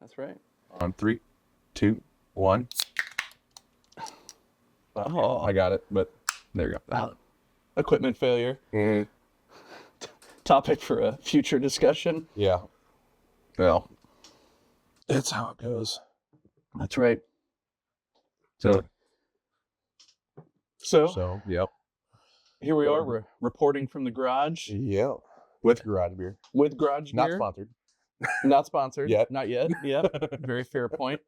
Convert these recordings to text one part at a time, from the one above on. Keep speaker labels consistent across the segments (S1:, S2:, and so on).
S1: That's right.
S2: On 3, 2, 1.
S1: Oh,
S2: I got it, but there you go.
S1: Equipment failure.
S2: Mm-hmm.
S1: Topic for a future discussion.
S2: Yeah. Well, that's how it goes.
S1: That's right.
S2: So, yep.
S1: Here we are. We're reporting from the garage.
S2: Yep. With garage beer.
S1: With garage
S2: Not
S1: beer.
S2: sponsored.
S1: Not sponsored.
S2: Yet.
S1: Not yet. Yep. Very fair point.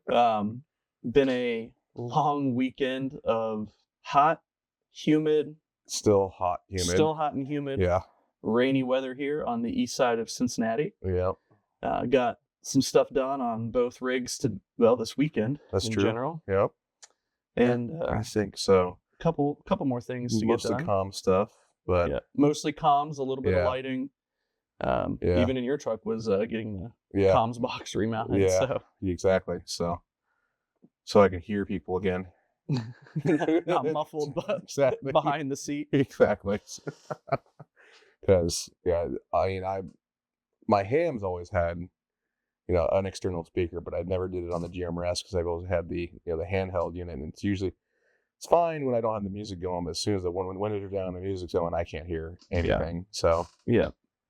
S1: Been a long weekend of hot, humid.
S2: Still hot, humid.
S1: Still hot and humid.
S2: Yeah.
S1: Rainy weather here on the east side of Cincinnati.
S2: Yep.
S1: Got some stuff done on both rigs this weekend.
S2: That's
S1: in
S2: true.
S1: General.
S2: Yep.
S1: And
S2: I think so.
S1: Couple more things to
S2: Mostly
S1: get done.
S2: comm stuff, but
S1: yeah, mostly comms, a little bit of lighting. Even in your truck was getting the comms box remounted.
S2: Yeah,
S1: so.
S2: Exactly. So I can hear people again.
S1: Not muffled, but exactly. Behind the seat.
S2: Exactly. Because my ham's always had, an external speaker, but I never did it on the GMRS because I've always had the handheld unit, and it's fine when I don't have the music going, but as soon as the windows are down, the music's going, I can't hear anything.
S1: Yeah.
S2: So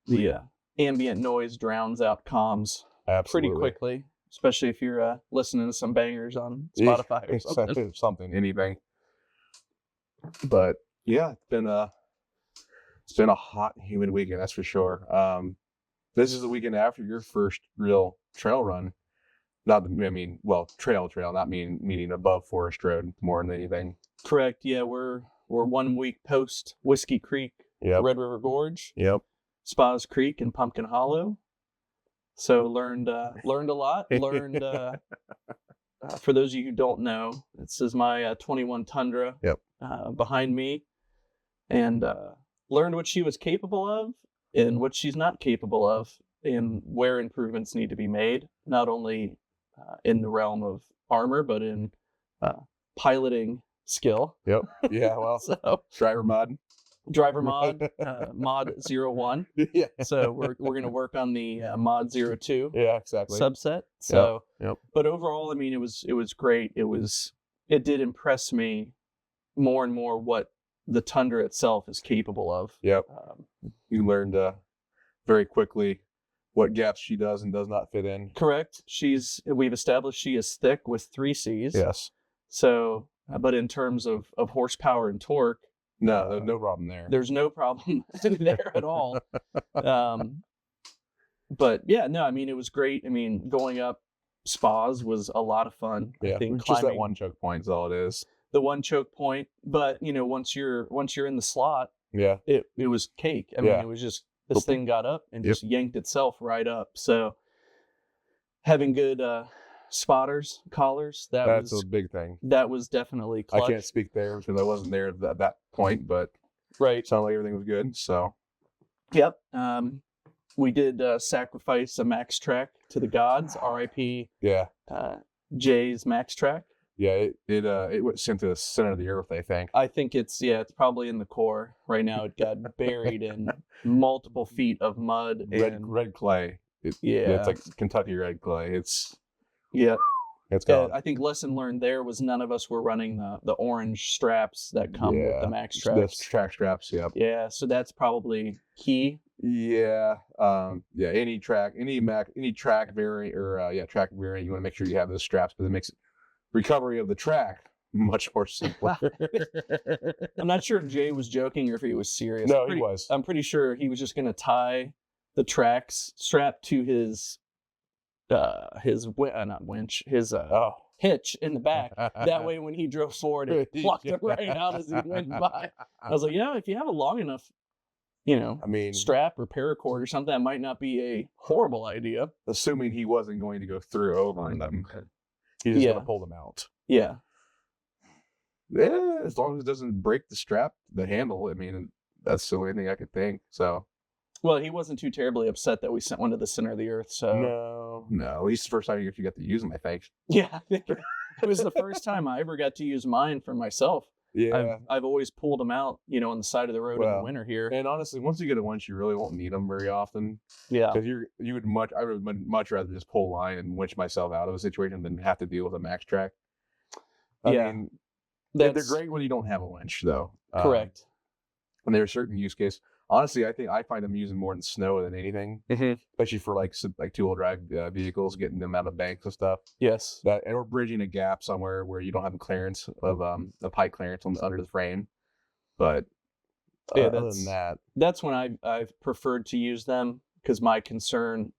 S1: the ambient noise drowns out comms
S2: absolutely
S1: pretty quickly, especially if you're listening to some bangers on Spotify or something.
S2: Anything. But yeah, it's been a hot, humid weekend, that's for sure. This is the weekend after your first real trail run. Trail, not meaning above Forest Road more than anything.
S1: Correct. Yeah, we're 1 week post Whiskey Creek, Red River Gorge, Spas Creek, and Pumpkin Hollow. So learned a lot. Learned for those of you who don't know, this is my 21 Tundra behind me, and learned what she was capable of and what she's not capable of, and where improvements need to be made, not only in the realm of armor, but in piloting skill.
S2: Yep. Yeah. Well,
S1: so
S2: driver mod
S1: mod 01.
S2: Yeah.
S1: So we're going to work on the mod 02.
S2: Yeah, exactly.
S1: Subset. So,
S2: yep.
S1: But overall, I mean, it was great. It did impress me more and more what the Tundra itself is capable of.
S2: Yep. You learned very quickly what gaps she does and does not fit in.
S1: Correct. We've established she is thick with 3 Cs.
S2: Yes.
S1: So, but in terms of horsepower and torque,
S2: no, there's no problem there.
S1: There's no problem there at all. But yeah, no, I mean, it was great. I mean, going up spas was a lot of fun.
S2: Yeah,
S1: I think
S2: just that one choke point is all it is.
S1: The one choke point, but once you're in the slot, it was cake. I mean, it was just this thing got up and just yanked itself right up. So having good spotters, collars, that's
S2: a big thing.
S1: That was definitely clutch.
S2: I can't speak there because I wasn't there at that point, but
S1: right,
S2: sounded like everything was good. So
S1: yep. We did sacrifice a max track to the gods. R.I.P.
S2: Yeah.
S1: Jay's max track.
S2: Yeah, it was sent to the center of the earth, I think.
S1: I think it's probably in the core right now. It got buried in multiple feet of mud and
S2: red clay. It's like Kentucky red clay. It's gone.
S1: I think lesson learned there was none of us were running the orange straps that come with the max tracks.
S2: The track straps,
S1: Yeah, so that's probably key.
S2: Yeah. Any track variant or track variant, you want to make sure you have those straps, but it makes recovery of the track much more simple.
S1: I'm not sure if Jay was joking or if he was serious.
S2: No, he was.
S1: I'm pretty sure he was just going to tie the tracks strap to his hitch in the back. That way, when he drove forward, it plucked him right out as he went by. I was like, if you have a long enough, strap or paracord or something, that might not be a horrible idea.
S2: Assuming he wasn't going to go through over them. He's just going to pull them out.
S1: Yeah.
S2: Yeah, as long as it doesn't break the strap, the handle. I mean, that's the only thing I could think. So.
S1: Well, he wasn't too terribly upset that we sent one to the center of the earth. So
S2: no. At least the first time you got to use them, I think.
S1: Yeah, I think it was the first time I ever got to use mine for myself.
S2: Yeah.
S1: I've always pulled them out, on the side of the road in the winter here.
S2: And honestly, once you get a winch, you really won't need them very often.
S1: Yeah.
S2: Because I would much rather just pull line and winch myself out of a situation than have to deal with a max track. I mean, they're great when you don't have a winch, though.
S1: Correct.
S2: And there are certain use cases. Honestly, I find them using more in snow than anything, especially for like two-wheel drive vehicles, getting them out of banks and stuff.
S1: Yes.
S2: Or bridging a gap somewhere where you don't have a clearance of a pipe clearance under the frame. But other than
S1: that's when I've preferred to use them, because my concern,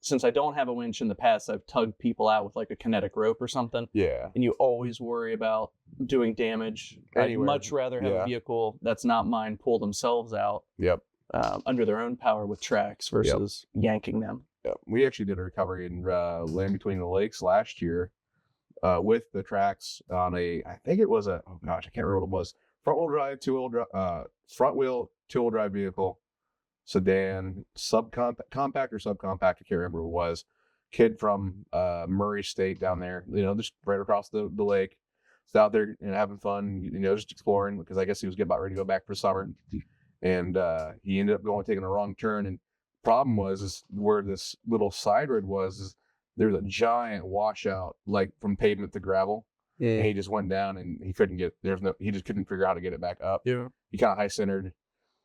S1: since I don't have a winch in the past, I've tugged people out with like a kinetic rope or something.
S2: Yeah.
S1: And you always worry about doing damage.
S2: Anywhere.
S1: I'd much rather have a vehicle that's not mine pull themselves out.
S2: Yep.
S1: Under their own power with tracks versus yanking them.
S2: Yep. We actually did a recovery in Land Between the Lakes last year with the tracks on I think it was I can't remember what it was. Front wheel, two-wheel drive vehicle, sedan, compact or subcompact, I can't remember what it was. Kid from Murray State down there, just right across the lake. He's out there having fun, just exploring, because I guess he was about ready to go back for summer. And he ended up taking a wrong turn. And the problem is where this little side road was, there's a giant washout, like from pavement to gravel. Yeah. And he just went down and he couldn't he just couldn't figure out how to get it back up. Yeah. He kind of high centered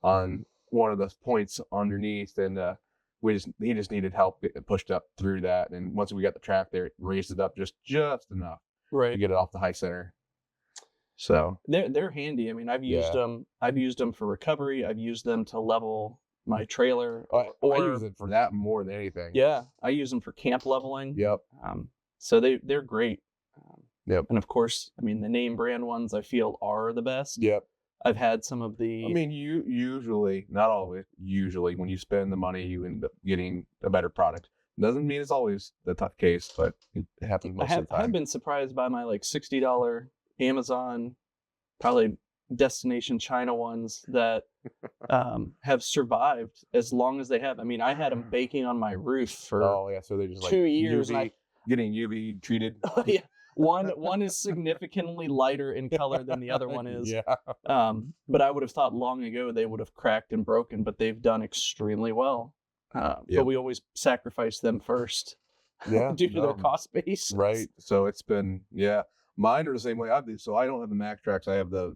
S2: on one of the points underneath, and he just needed help getting pushed up through that. And once we got the track there, it raised it up just enough to get it off the high center. So
S1: they're handy. I mean, I've used them. I've used them for recovery. I've used them to level my trailer.
S2: I use it for that more than anything.
S1: Yeah, I use them for camp leveling.
S2: Yep.
S1: So they're great.
S2: Yep.
S1: And of course, I mean, the name brand ones I feel are the best.
S2: Yep.
S1: I've had some of the.
S2: I mean, you usually, not always, usually when you spend the money, you end up getting a better product. Doesn't mean it's always the tough case, but it happens most of the time.
S1: I've been surprised by my like $60 Amazon, probably destination China ones that have survived as long as they have. I mean, I had them baking on my roof for
S2: so they're just
S1: 2 years.
S2: Getting UV treated.
S1: Yeah. One is significantly lighter in color than the other one is.
S2: Yeah.
S1: But I would have thought long ago they would have cracked and broken, but they've done extremely well. But we always sacrifice them first.
S2: Yeah.
S1: Due to their cost base.
S2: Right. So it's been, mine are the same way I do. So I don't have the Max tracks. I have the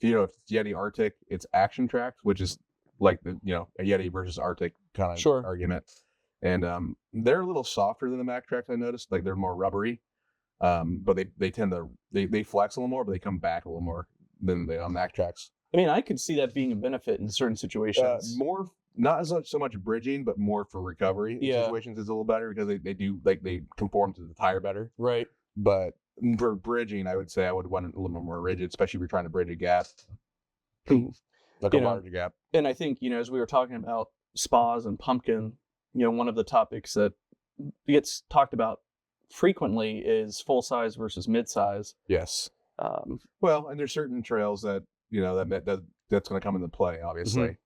S2: it's Yeti Arctic, it's action tracks, which is like the, a Yeti versus Arctic kind of argument. And they're a little softer than the Max tracks, I noticed. Like they're more rubbery. But they tend to they flex a little more, but they come back a little more than the Max tracks.
S1: I mean, I could see that being a benefit in certain situations.
S2: More, not as much so much bridging, but more for recovery situations is a little better, because they conform to the tire better.
S1: Right.
S2: But for bridging, I would say I would want it a little more rigid, especially if you're trying to bridge a gap, like a larger gap.
S1: And I think as we were talking about spas and pumpkin, one of the topics that gets talked about frequently is full size versus mid size.
S2: Yes. Well, and there's certain trails that that's going to come into play, obviously.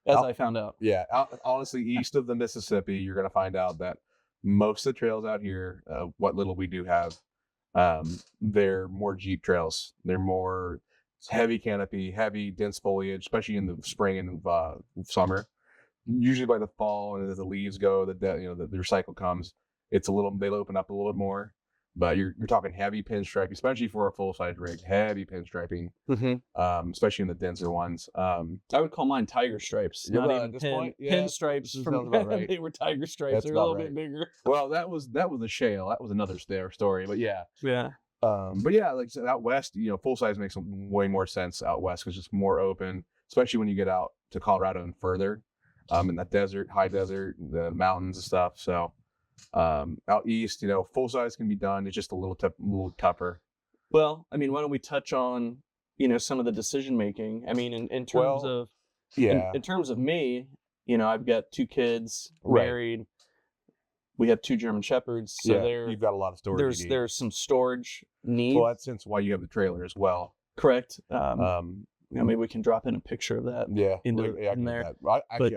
S1: As I found out.
S2: Yeah. Honestly, east of the Mississippi, you're going to find out that most of the trails out here, what little we do have, they're more Jeep trails. They're more heavy canopy, heavy dense foliage, especially in the spring and summer. Usually by the fall, and as the leaves go, the recycle comes. They'll open up a little bit more, but you're talking heavy pinstriping, especially for a full size rig. Heavy pinstriping, especially in the denser ones. I
S1: would call mine tiger stripes, not even pinstripes. From right. They were tiger stripes. They're a little bit bigger.
S2: Well, that was a shale. That was another story. But yeah. But yeah, like I said, out west, full size makes way more sense out west because it's more open, especially when you get out to Colorado and further, in that desert, high desert, the mountains and stuff. So. Out east, full size can be done. It's just a little tougher.
S1: Well, I mean, why don't we touch on, some of the decision making? I mean, in terms of, in terms of me, I've got 2 kids, married. We have 2 German Shepherds, so
S2: you've got a lot of storage.
S1: There's some storage needs.
S2: Well, that's why you have the trailer as well.
S1: Correct. Maybe we can drop in a picture of that.
S2: Yeah,
S1: in there.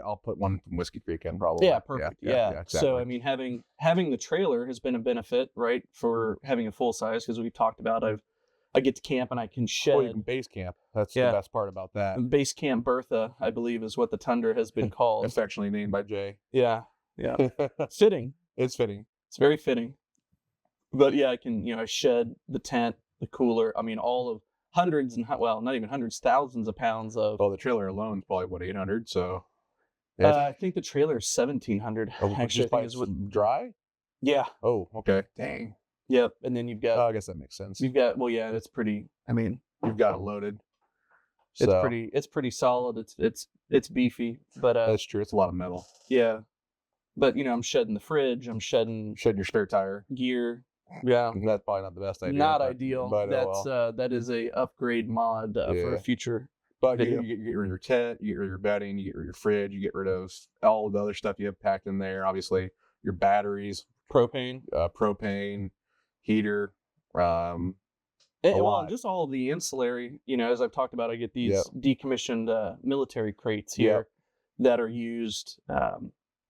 S2: I'll put one from Whiskey Creek in probably.
S1: Yeah, perfect. Yeah. Exactly. So I mean, having the trailer has been a benefit, right, for having a full size, because we've talked about I I get to camp and I can shed.
S2: Well, you can base camp. That's the best part about that.
S1: Base camp Bertha, I believe, is what the Tundra has been called.
S2: Affectionately named by Jay.
S1: Yeah. Fitting.
S2: It's fitting.
S1: It's very fitting. But yeah, I can, I shed the tent, the cooler. I mean, all of hundreds and, well, not even hundreds, thousands of pounds of.
S2: Well, the trailer alone is probably, what, 800? So.
S1: I think the trailer is 1,700.
S2: Actually, I think it's dry?
S1: Yeah.
S2: Oh, okay. Dang.
S1: Yep. And then you've got.
S2: I guess that makes sense.
S1: You've got, it's pretty,
S2: you've got it loaded.
S1: It's pretty solid. It's beefy, but.
S2: That's true. It's a lot of metal.
S1: Yeah. But, I'm shedding the fridge. I'm shedding
S2: your spare tire.
S1: Gear. Yeah.
S2: That's probably not the best idea.
S1: Not ideal.
S2: But,
S1: that is a upgrade mod for a future.
S2: But you get rid of your tent, you get rid of your bedding, you get rid of your fridge, you get rid of all the other stuff you have packed in there. Obviously, your batteries,
S1: propane,
S2: heater,
S1: just all of the ancillary. As I've talked about, I get these decommissioned military crates here that are used.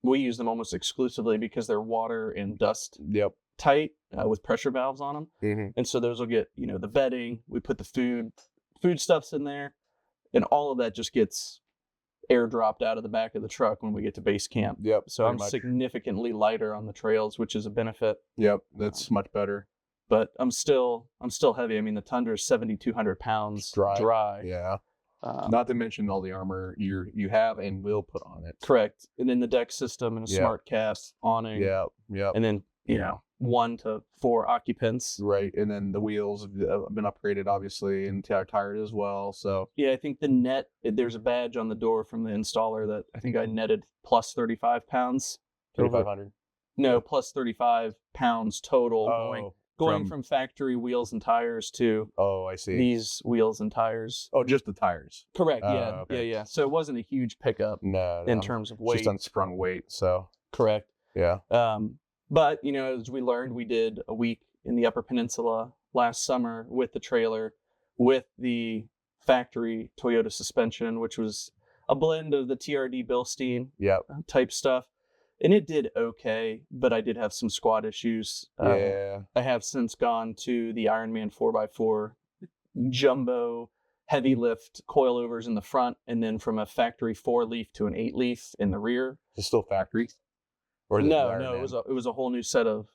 S1: We use them almost exclusively because they're water and dust tight with pressure valves on them, and so those will get the bedding. We put the foodstuffs in there. And all of that just gets airdropped out of the back of the truck when we get to base camp.
S2: Yep.
S1: So I'm significantly lighter on the trails, which is a benefit.
S2: Yep, that's much better.
S1: But I'm still heavy. I mean, the Tundra is 7,200 pounds dry.
S2: Yeah. Not to mention all the armor you have and will put on it.
S1: Correct. And then the deck system and a smart cast awning.
S2: Yeah.
S1: And then 1 to 4 occupants.
S2: Right, and then the wheels have been upgraded, obviously, and tired as well. So
S1: I think the net, there's a badge on the door from the installer that I think I netted plus 35 pounds.
S2: 3,500.
S1: No, plus 35 pounds total going from factory wheels and tires to
S2: I see
S1: these wheels and tires.
S2: Oh, just the tires.
S1: Correct. Yeah. Okay. Yeah. So it wasn't a huge pickup.
S2: No.
S1: In terms of weight.
S2: Just unsprung weight. So
S1: correct.
S2: Yeah.
S1: But, as we learned, we did a week in the Upper Peninsula last summer with the trailer, with the factory Toyota suspension, which was a blend of the TRD Bilstein type stuff. And it did okay, but I did have some squat issues. I have since gone to the Ironman 4x4 jumbo heavy lift coilovers in the front, and then from a factory 4-leaf to an 8-leaf in the rear.
S2: It's still factory? Or
S1: no, it was a whole new set of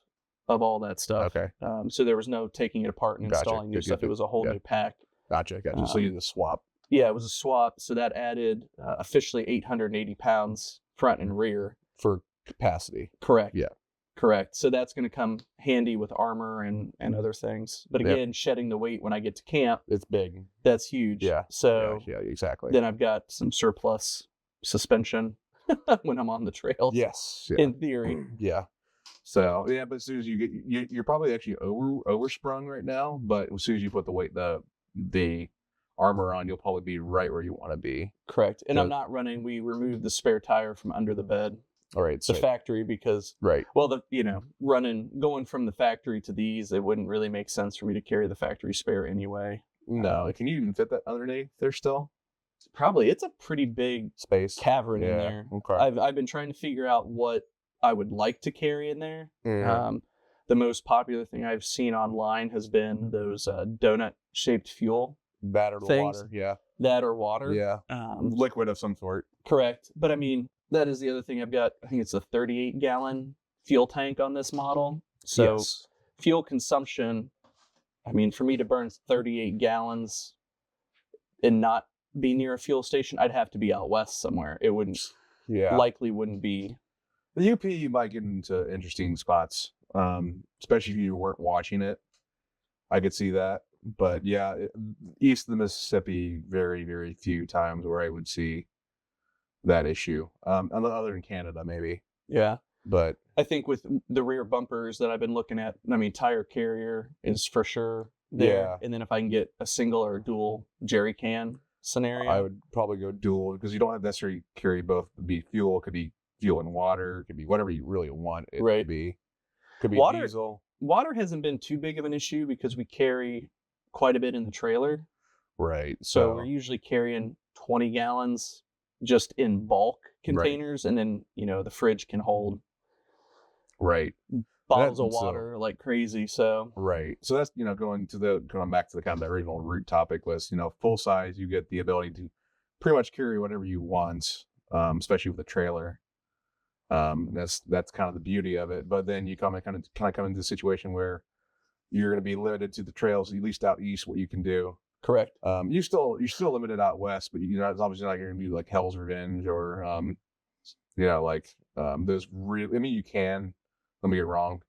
S1: all that stuff.
S2: Okay.
S1: So there was no taking it apart and installing new stuff. It was a whole new pack.
S2: Gotcha. So you did a swap.
S1: Yeah, it was a swap. So that added officially 880 pounds front and rear.
S2: For capacity.
S1: Correct.
S2: Yeah.
S1: Correct. So that's going to come handy with armor and other things. But again, shedding the weight when I get to camp.
S2: It's big.
S1: That's huge.
S2: Yeah.
S1: So
S2: yeah, exactly.
S1: Then I've got some surplus suspension when I'm on the trails.
S2: Yes.
S1: In theory.
S2: Yeah. So but as soon as you're probably actually oversprung right now. But as soon as you put the armor on, you'll probably be right where you want to be.
S1: Correct. And I'm not running. We removed the spare tire from under the bed.
S2: All right.
S1: The factory because going from the factory to these, it wouldn't really make sense for me to carry the factory spare anyway.
S2: No. Can you even fit that underneath there still?
S1: Probably. It's a pretty big
S2: space
S1: cavern in there.
S2: Okay.
S1: I've been trying to figure out what I would like to carry in there.
S2: Mm-hmm.
S1: The most popular thing I've seen online has been those donut-shaped fuel
S2: that or
S1: things.
S2: Water. Yeah.
S1: That or water.
S2: Yeah. Liquid of some sort.
S1: Correct. But I mean, that is the other thing. I've got, I think it's a 38-gallon fuel tank on this model. So fuel consumption, I mean, for me to burn 38 gallons and not be near a fuel station, I'd have to be out west somewhere. It wouldn't, likely wouldn't be.
S2: The UP, you might get into interesting spots, especially if you weren't watching it. I could see that. But east of the Mississippi, very, very few times where I would see that issue. Other than Canada, maybe.
S1: Yeah.
S2: But
S1: I think with the rear bumpers that I've been looking at, I mean, tire carrier is for sure there.
S2: Yeah.
S1: And then if I can get a single or dual jerry can scenario,
S2: I would probably go dual because you don't have to necessarily carry both. It could be fuel, it could be fuel and water, it could be whatever you really want it to be. Could be
S1: water,
S2: diesel.
S1: Water hasn't been too big of an issue because we carry quite a bit in the trailer.
S2: Right.
S1: So we're usually carrying 20 gallons just in bulk containers, and then, the fridge can hold.
S2: Right.
S1: bottles of water like crazy. So
S2: right. So that's, going back to the kind of the original root topic was, full size, you get the ability to pretty much carry whatever you want, especially with a trailer. That's kind of the beauty of it. But then you come into the situation where you're going to be limited to the trails, at least out east, what you can do.
S1: Correct.
S2: You're still limited out west, but it's obviously not going to be like Hell's Revenge or those really. I mean, you can. Let me get wrong.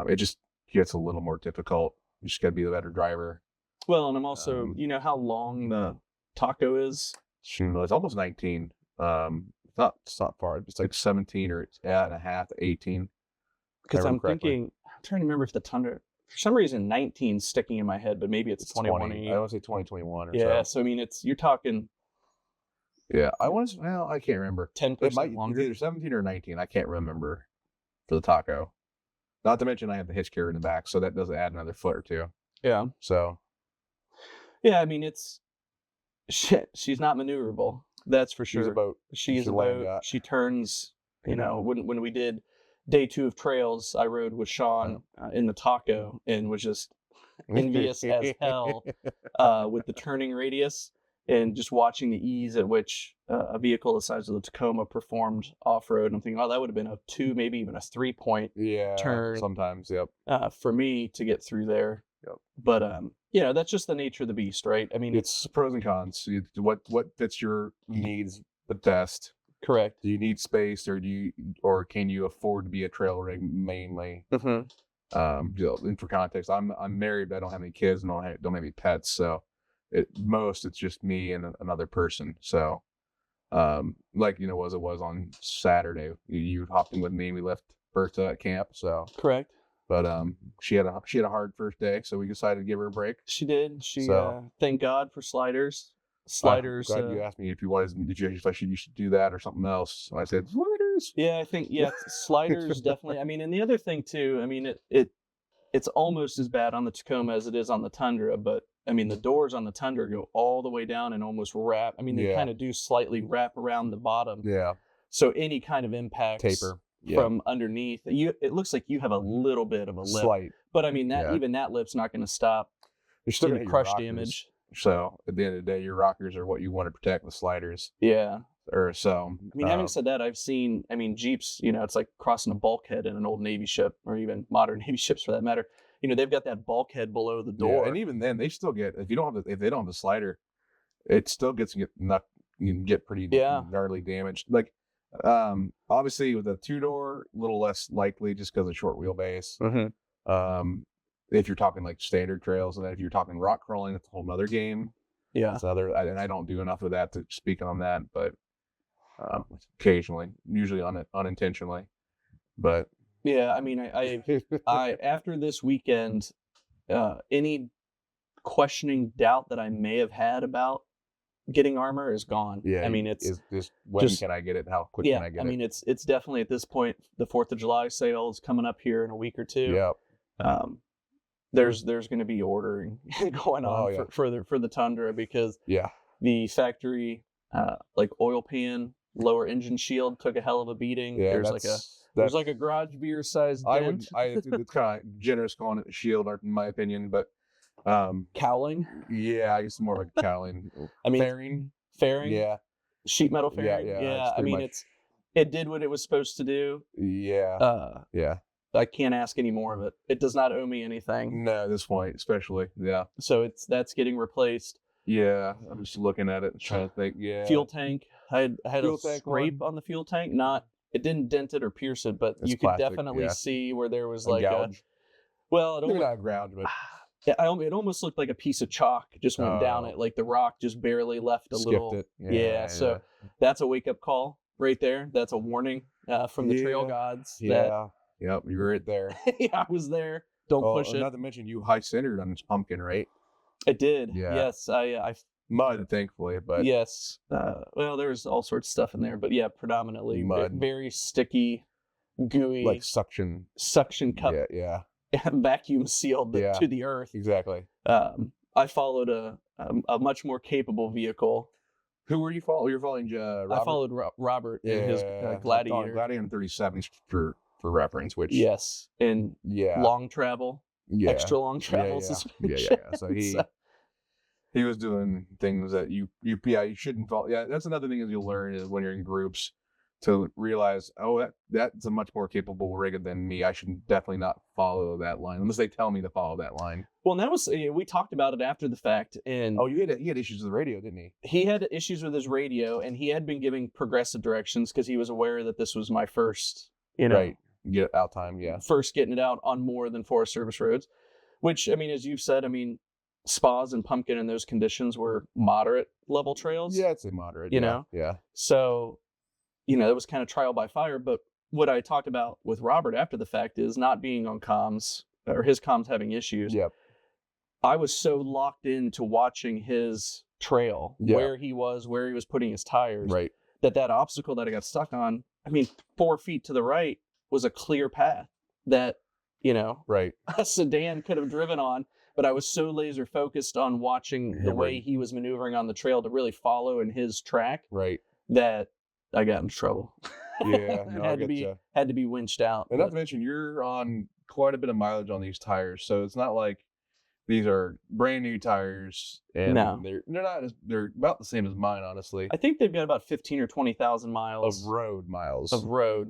S2: It just gets a little more difficult. You just got to be the better driver.
S1: Well, and I'm also, how long the taco is?
S2: It's almost 19. It's not far. It's like 17 or 8.5 to 18.
S1: Because I'm trying to remember if the Tundra, for some reason, 19 is sticking in my head, but maybe it's 2020.
S2: I want to say 2021 or so.
S1: Yeah, so I mean, you're talking.
S2: Yeah, I can't remember.
S1: 10% longer.
S2: It's either 17 or 19. I can't remember for the taco. Not to mention I have the hitch carrier in the back, so that does add another foot or two.
S1: Yeah.
S2: So.
S1: Yeah, I mean, she's not maneuverable. That's for sure. She's a boat. She turns, when we did day 2 of trails, I rode with Sean in the taco and was just envious as hell with the turning radius and just watching the ease at which a vehicle the size of the Tacoma performed off-road. And I'm thinking, that would have been a 2, maybe even a 3-point turn.
S2: Sometimes, yep.
S1: For me to get through there.
S2: Yep.
S1: But, that's just the nature of the beast, right? I mean,
S2: it's pros and cons. What fits your needs the best?
S1: Correct.
S2: Do you need space, or can you afford to be a trail rig mainly?
S1: Mm-hmm.
S2: And for context, I'm married, but I don't have any kids and don't have any pets. So it's just me and another person. So, as it was on Saturday, you hopped in with me and we left Bertha at camp. So
S1: correct.
S2: But she had a hard first day, so we decided to give her a break.
S1: She did. Thank God for sliders. Sliders.
S2: Glad you asked me if you should do that or something else. So I said sliders.
S1: Yeah, I think sliders definitely. I mean, and the other thing too. I mean, it's almost as bad on the Tacoma as it is on the Tundra, but I mean the doors on the Tundra go all the way down and almost wrap. I mean, they kind of do slightly wrap around the bottom.
S2: Yeah.
S1: So any kind of impact
S2: taper.
S1: From underneath, it looks like you have a little bit of a lip.
S2: Slight.
S1: But I mean even that lip's not going to stop.
S2: You're still going to
S1: crush damage.
S2: So at the end of the day, your rockers are what you want to protect with sliders.
S1: Yeah.
S2: Or so.
S1: I mean, having said that, I've seen. I mean, Jeeps. It's like crossing a bulkhead in an old Navy ship, or even modern Navy ships for that matter. They've got that bulkhead below the door.
S2: Yeah, and even then, they still get if they don't have the slider, it still you can get pretty gnarly damaged. Like. Obviously with a 2-door, a little less likely just because of short wheelbase.
S1: Mm-hmm.
S2: If you're talking like standard trails, and then if you're talking rock crawling, it's a whole nother game.
S1: Yeah.
S2: It's and I don't do enough of that to speak on that, but occasionally, usually unintentionally. But
S1: yeah, I mean, I after this weekend, any questioning doubt that I may have had about getting armor is gone.
S2: Yeah,
S1: I mean,
S2: when can I get it? How quick can I get it?
S1: I mean, it's definitely at this point the 4th of July sale is coming up here in a week or two.
S2: Yeah.
S1: There's going to be ordering going on for the Tundra because the factory oil pan lower engine shield took a hell of a beating.
S2: Yeah,
S1: there's like a garage beer sized dent.
S2: It's kind of generous calling it a shield, in my opinion, but.
S1: Cowling.
S2: Yeah, I guess more like cowling.
S1: I mean, fairing.
S2: Yeah.
S1: Sheet metal fairing. Yeah. I mean, it did what it was supposed to do.
S2: Yeah. Yeah.
S1: I can't ask any more of it. It does not owe me anything.
S2: No, at this point, especially. Yeah.
S1: So that's getting replaced.
S2: Yeah, I'm just looking at it, trying to think. Yeah.
S1: Fuel tank. I had a scrape on the fuel tank. It didn't dent it or pierce it, but you could definitely see where there was like a. Well,
S2: maybe not ground, but.
S1: Yeah, it almost looked like a piece of chalk just went down it. Like the rock just barely left a little.
S2: Skipped it.
S1: Yeah, so that's a wake up call right there. That's a warning from the trail gods.
S2: Yeah. Yep, you were right there.
S1: Yeah, I was there. Don't push it.
S2: Not to mention you high centered on this pumpkin, right?
S1: I did.
S2: Yeah.
S1: Yes, I
S2: mud, thankfully, but
S1: yes. Well, there's all sorts of stuff in there, but yeah, predominantly
S2: mud.
S1: Very sticky, gooey,
S2: like suction
S1: cup.
S2: Yeah.
S1: Vacuum sealed to the earth.
S2: Exactly.
S1: I followed a much more capable vehicle.
S2: Who were you following? You're following Robert?
S1: I followed Robert in his Gladiator.
S2: Gladiator 37 for for reference, which
S1: yes, and long travel, extra long travel suspension.
S2: So he was doing things that you shouldn't follow. Yeah, that's another thing is you'll learn is when you're in groups to realize, oh, that's a much more capable rigger than me. I should definitely not follow that line unless they tell me to follow that line.
S1: Well, and that was we talked about it after the fact, and
S2: he had issues with the radio, didn't he?
S1: He had issues with his radio, and he had been giving progressive directions because he was aware that this was my first,
S2: get out time,
S1: first getting it out on more than Forest Service roads. Which, I mean, as you've said, I mean, Spas and Pumpkin in those conditions were moderate level trails.
S2: Yeah, I'd say moderate. Yeah.
S1: So, it was kind of trial by fire. But what I talked about with Robert after the fact is not being on comms or his comms having issues.
S2: Yep.
S1: I was so locked into watching his trail, where he was putting his tires,
S2: right?
S1: That obstacle that I got stuck on, I mean, 4 feet to the right was a clear path that,
S2: right,
S1: a sedan could have driven on. But I was so laser focused on watching the way he was maneuvering on the trail to really follow in his track,
S2: right,
S1: that I got into trouble.
S2: Yeah,
S1: had to be winched out.
S2: And not to mention, you're on quite a bit of mileage on these tires, so it's not like these are brand new tires, and they're about the same as mine, honestly.
S1: I think they've got about 15 or 20,000 miles
S2: of road miles.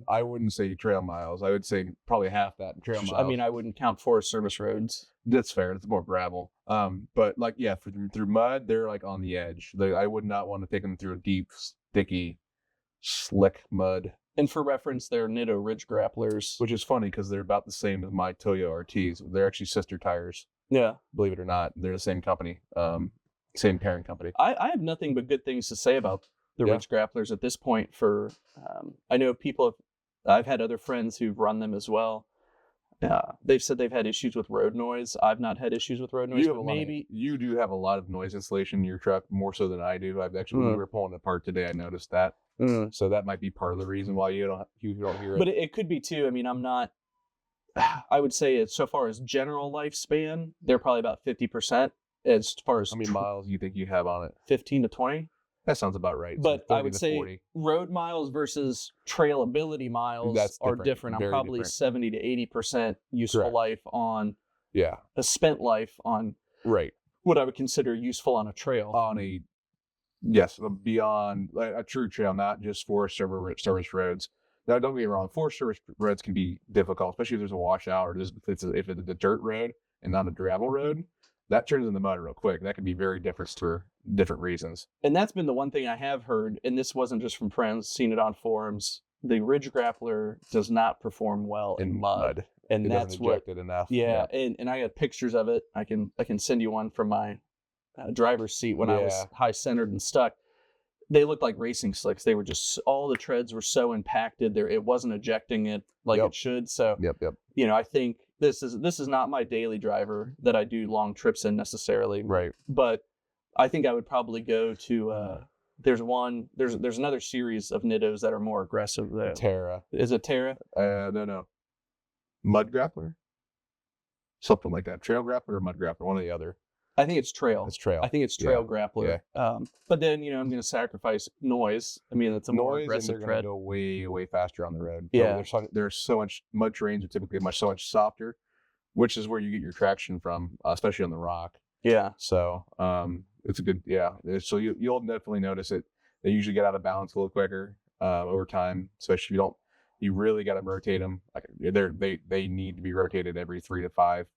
S1: I
S2: wouldn't say trail miles. I would say probably half that trail miles.
S1: I mean, I wouldn't count Forest Service roads.
S2: That's fair. It's more gravel. But through mud, they're like on the edge. I would not want to take them through a deep, sticky, slick mud.
S1: And for reference, they're Nitto Ridge Grapplers,
S2: which is funny because they're about the same as my Toyo RTs. They're actually sister tires.
S1: Yeah,
S2: believe it or not, they're the same company, same parent company.
S1: I have nothing but good things to say about the Ridge Grapplers at this point. I know I've had other friends who've run them as well. They've said they've had issues with road noise. I've not had issues with road noise.
S2: You do have a lot of noise insulation in your truck, more so than I do. I've actually, when we were pulling it apart today, I noticed that. So that might be part of the reason why you don't hear it.
S1: But it could be too. I mean, I would say so far as general lifespan, they're probably about 50%. As far as
S2: how many miles you think you have on it?
S1: 15 to 20.
S2: That sounds about right.
S1: But I would say 40. Road miles versus trailability miles are different. I'm probably different. 70 to 80% useful life on a spent life on what I would consider useful on a trail.
S2: Beyond a true trail, not just Forest Service roads. Now, don't get me wrong, Forest Service roads can be difficult, especially if there's a washout or if it's a dirt road and not a gravel road. That turns into mud real quick. That can be very different for different reasons.
S1: And that's been the one thing I have heard, and this wasn't just from friends, seen it on forums. The Ridge Grappler does not perform well in mud. And that's what
S2: it enough.
S1: Yeah, and I got pictures of it. I can send you one from my driver's seat when I was high centered and stuck. They looked like racing slicks. They were just, all the treads were so impacted there. It wasn't ejecting it like it should. So, I think this is not my daily driver that I do long trips in necessarily.
S2: Right.
S1: But I think I would probably go to, there's another series of Nittos that are more aggressive.
S2: Terra.
S1: Is it Terra?
S2: No. Mud Grappler? Something like that. Trail Grappler or Mud Grappler, one or the other.
S1: I think it's trail.
S2: It's trail.
S1: I think it's trail grappler. Yeah. But then, I'm going to sacrifice noise. I mean, it's a more aggressive
S2: they're going to go way, way faster on the road.
S1: Yeah.
S2: There's so much, mud terrains are typically so much softer, which is where you get your traction from, especially on the rock.
S1: Yeah.
S2: So it's a good, So you'll definitely notice it. They usually get out of balance a little quicker over time, especially if you really got to rotate them. Like they need to be rotated every 3 to 5.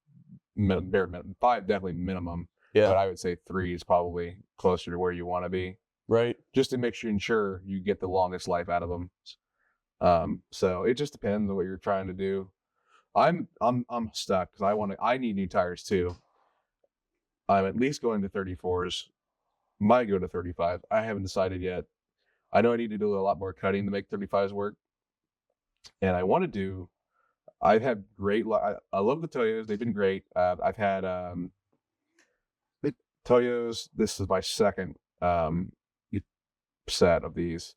S2: Bare minimum. 5 definitely minimum. Yeah. But I would say 3 is probably closer to where you want to be.
S1: Right.
S2: Just to ensure you get the longest life out of them. So it just depends on what you're trying to do. I'm stuck because I need new tires too. I'm at least going to 34s. Might go to 35. I haven't decided yet. I know I need to do a lot more cutting to make 35s work. And I want to do. I've had great. I love the Toyos. They've been great. I've had Toyos. This is my second set of these,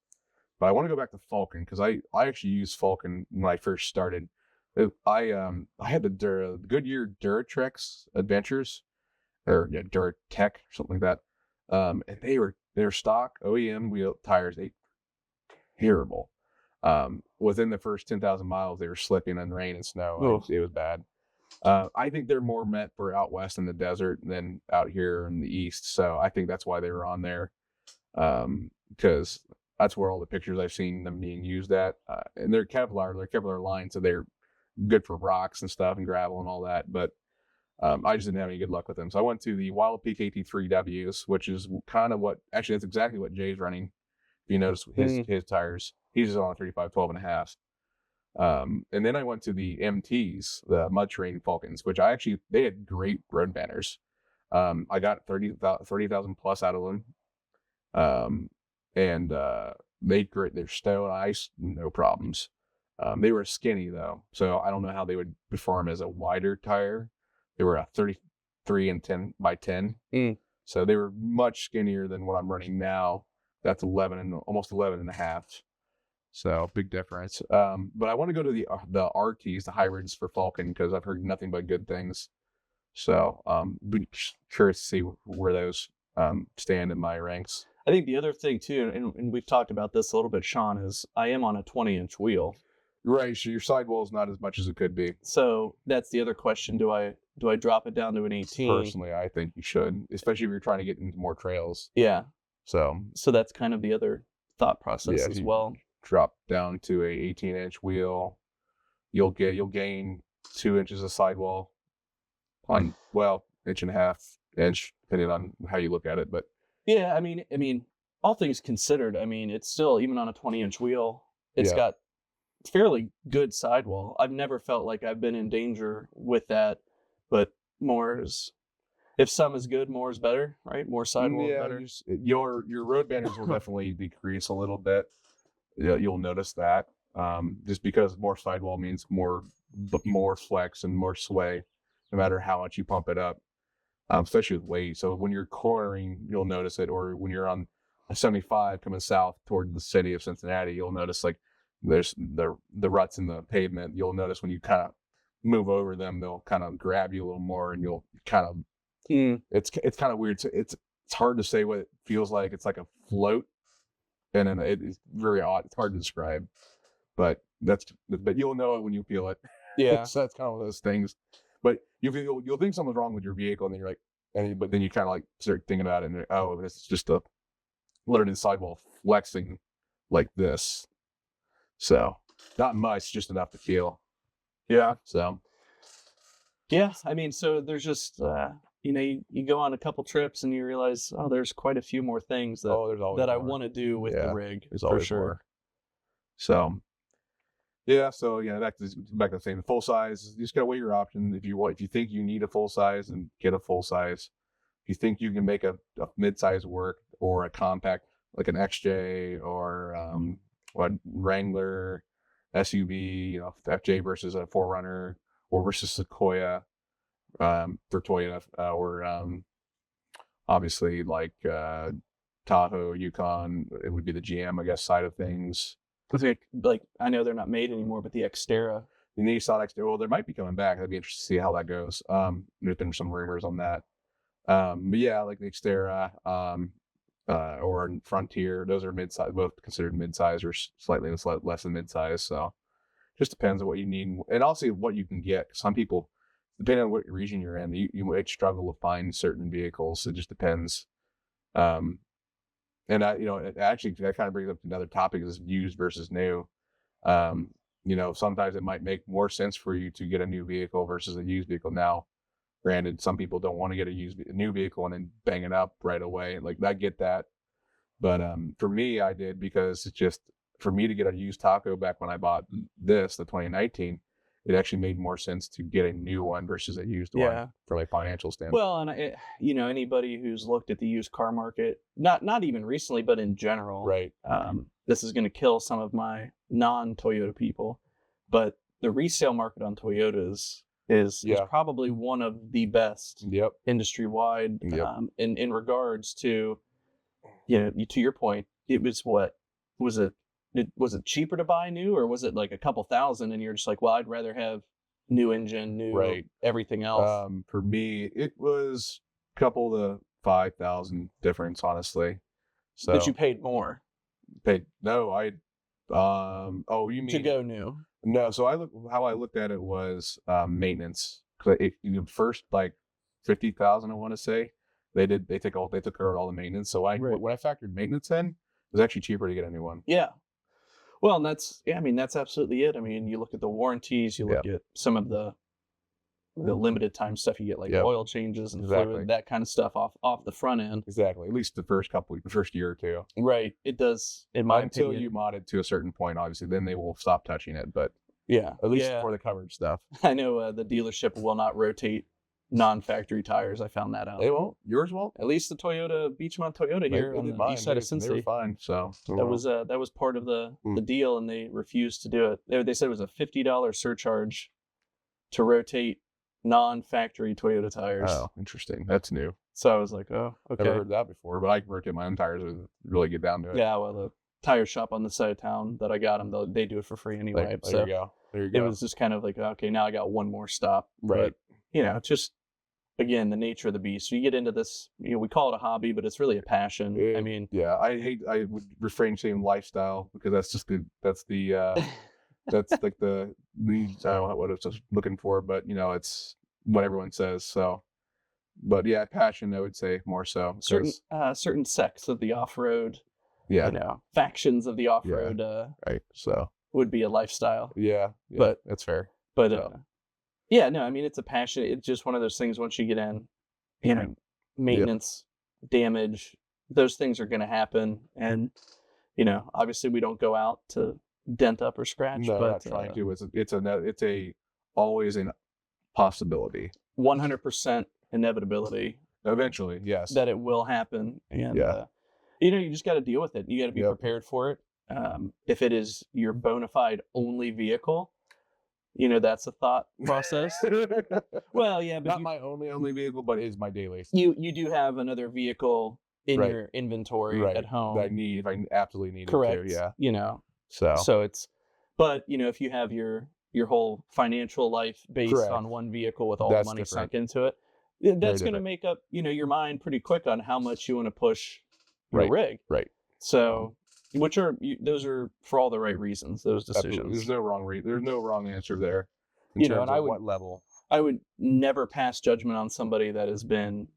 S2: but I want to go back to Falcon because I actually used Falcon when I first started. I had the Goodyear Duratrex Adventures, or Duratech or something like that, and they were stock OEM wheel tires. They terrible. Within the first 10,000 miles, they were slipping in rain and snow. It was bad. I think they're more meant for out west in the desert than out here in the east. So I think that's why they were on there, because that's where all the pictures I've seen them being used at. And they're Kevlar lined, so they're good for rocks and stuff and gravel and all that. But I just didn't have any good luck with them. So I went to the Wild Peak AT3Ws, which is kind of that's exactly what Jay's running. If you notice his tires, he's on a 35 12.5. And then I went to the MTs, the Mud Terrain Falcons, which they had great road banners. I got 30,000 plus out of them. And they grit their snow and ice, no problems. They were skinny though, so I don't know how they would perform as a wider tire. They were a 33 and 10 by 10. So they were much skinnier than what I'm running now. That's 11 and almost 11 and a half. So big difference. But I want to go to the RTs, the hybrids for Falcon, because I've heard nothing but good things. So be curious to see where those stand in my ranks.
S1: I think the other thing too, and we've talked about this a little bit, Sean, is I am on a 20-inch wheel.
S2: Right, so your sidewall is not as much as it could be.
S1: So that's the other question. Do I drop it down to an 18?
S2: Personally, I think you should, especially if you're trying to get into more trails.
S1: Yeah.
S2: So
S1: that's kind of the other thought process as well.
S2: Drop down to a 18-inch wheel, you'll gain 2 inches of sidewall on inch and a half, depending on how you look at it. But
S1: yeah, I mean, all things considered, I mean, it's still, even on a 20-inch wheel, it's got fairly good sidewall. I've never felt like I've been in danger with that, but if some is good, more is better, right? More sidewall is better.
S2: Your road banners will definitely decrease a little bit. You'll notice that, just because more sidewall means more flex and more sway, no matter how much you pump it up, especially with weight. So when you're cornering, you'll notice it, or when you're on a 75 coming south toward the city of Cincinnati, you'll notice like there's the ruts in the pavement. You'll notice when you kind of move over them, they'll kind of grab you a little more, and you'll kind of it's kind of weird. It's hard to say what it feels like. It's like a float, and then it's very odd. It's hard to describe, but you'll know it when you feel it.
S1: Yeah.
S2: So that's kind of one of those things. But you'll think something's wrong with your vehicle, and then you're like, but then you kind of like start thinking about it, and this is just a literally sidewall flexing like this. So not much, just enough to feel.
S1: Yeah.
S2: So.
S1: Yeah, I mean, so there's just you go on a couple trips and you realize, there's quite a few more things that I want to do with the rig.
S2: There's always
S1: for sure.
S2: More. So. Yeah, back to the same full size. You just gotta weigh your options. If you think you need a full size, then get a full size. If you think you can make a mid-size work, or a compact like an XJ or Wrangler SUV, FJ versus a 4Runner or versus Sequoia for Toyota, or obviously like Tahoe, Yukon, it would be the GM, I guess, side of things.
S1: Like, I know they're not made anymore, but the Xterra.
S2: The Nissan Xterra, well, they might be coming back. I'd be interested to see how that goes. There's been some rumors on that. But yeah, like the Xterra, or Frontier, those are mid-size, both considered mid-size or slightly less than mid-size. So just depends on what you need, and also what you can get. Some people, depending on what region you're in, you might struggle to find certain vehicles. It just depends. And that kind of brings up another topic, is used versus new. Sometimes it might make more sense for you to get a new vehicle versus a used vehicle. Now, granted, some people don't want to get a new vehicle and then bang it up right away. Like, I get that. But for me, I did, because it's just, for me to get a used Taco back when I bought the 2019, it actually made more sense to get a new one versus a used one from a financial standpoint.
S1: Well, and anybody who's looked at the used car market, not even recently, but in general,
S2: right?
S1: This is going to kill some of my non-Toyota people, but the resale market on Toyotas is probably one of the best industry-wide. In regards to, to your point, it was was it cheaper to buy new, or was it like a couple thousand and you're just like, well, I'd rather have new engine, new everything else?
S2: For me, it was a couple to 5,000 difference, honestly. So
S1: that you paid more.
S2: No, I Oh, you mean
S1: to go new?
S2: No, so how I looked at it was maintenance. Cause first like 50,000, I want to say they took care of all the maintenance. So when I factored maintenance in, it was actually cheaper to get a new one.
S1: Yeah. Well, and that's absolutely it. I mean, you look at the warranties, you look at some of the limited time stuff you get, like oil changes and fluid, that kind of stuff off the front end.
S2: Exactly. At least the first year or two.
S1: Right. It does, in my opinion.
S2: Until you mod it to a certain point, obviously, then they will stop touching it. But at least for the coverage stuff.
S1: I know the dealership will not rotate non-factory tires. I found that out.
S2: They won't. Yours won't.
S1: At least the Beachmont Toyota here on the east side of Cincy.
S2: They were fine. So
S1: that was part of the deal, and they refused to do it. They said it was a $50 surcharge to rotate non-factory Toyota tires.
S2: Oh, interesting. That's new.
S1: So I was like, oh, okay.
S2: Never heard that before, but I can rotate my own tires and really get down to it.
S1: Yeah, well, the tire shop on the side of town that I got them, they do it for free anyway.
S2: There you go.
S1: It was just kind of like, okay, now I got one more stop.
S2: Right.
S1: But, just, again, the nature of the beast. So you get into this, we call it a hobby, but it's really a passion. I mean.
S2: Yeah, I would refrain saying lifestyle because that's like the I don't know what I was looking for, but it's what everyone says. So, but yeah, passion, I would say more so.
S1: Certain sects of the off-road, factions of the off-road,
S2: right. So
S1: would be a lifestyle.
S2: Yeah,
S1: but
S2: that's fair.
S1: But I mean, it's a passion. It's just one of those things. Once you get in, maintenance, damage, those things are going to happen, and obviously we don't go out to dent up or scratch.
S2: No,
S1: but
S2: not trying to. It's always a possibility.
S1: 100% inevitability.
S2: Eventually, yes.
S1: That it will happen, and you just got to deal with it. You got to be prepared for it. If it is your bona fide only vehicle, that's a thought process. Well, yeah, but
S2: not my only vehicle, but is my daily.
S1: You do have another vehicle in your inventory at home
S2: that I need if I absolutely need
S1: Correct.
S2: it to. Yeah.
S1: So it's, but if you have your whole financial life based
S2: Correct.
S1: on one vehicle with all the money sunk into it, that's going to make up your mind pretty quick on how much you want to push your rig.
S2: Right.
S1: So. Those are for all the right reasons, those decisions.
S2: Absolutely. There's no wrong answer there. In terms of what level.
S1: I would never pass judgment on somebody that has been,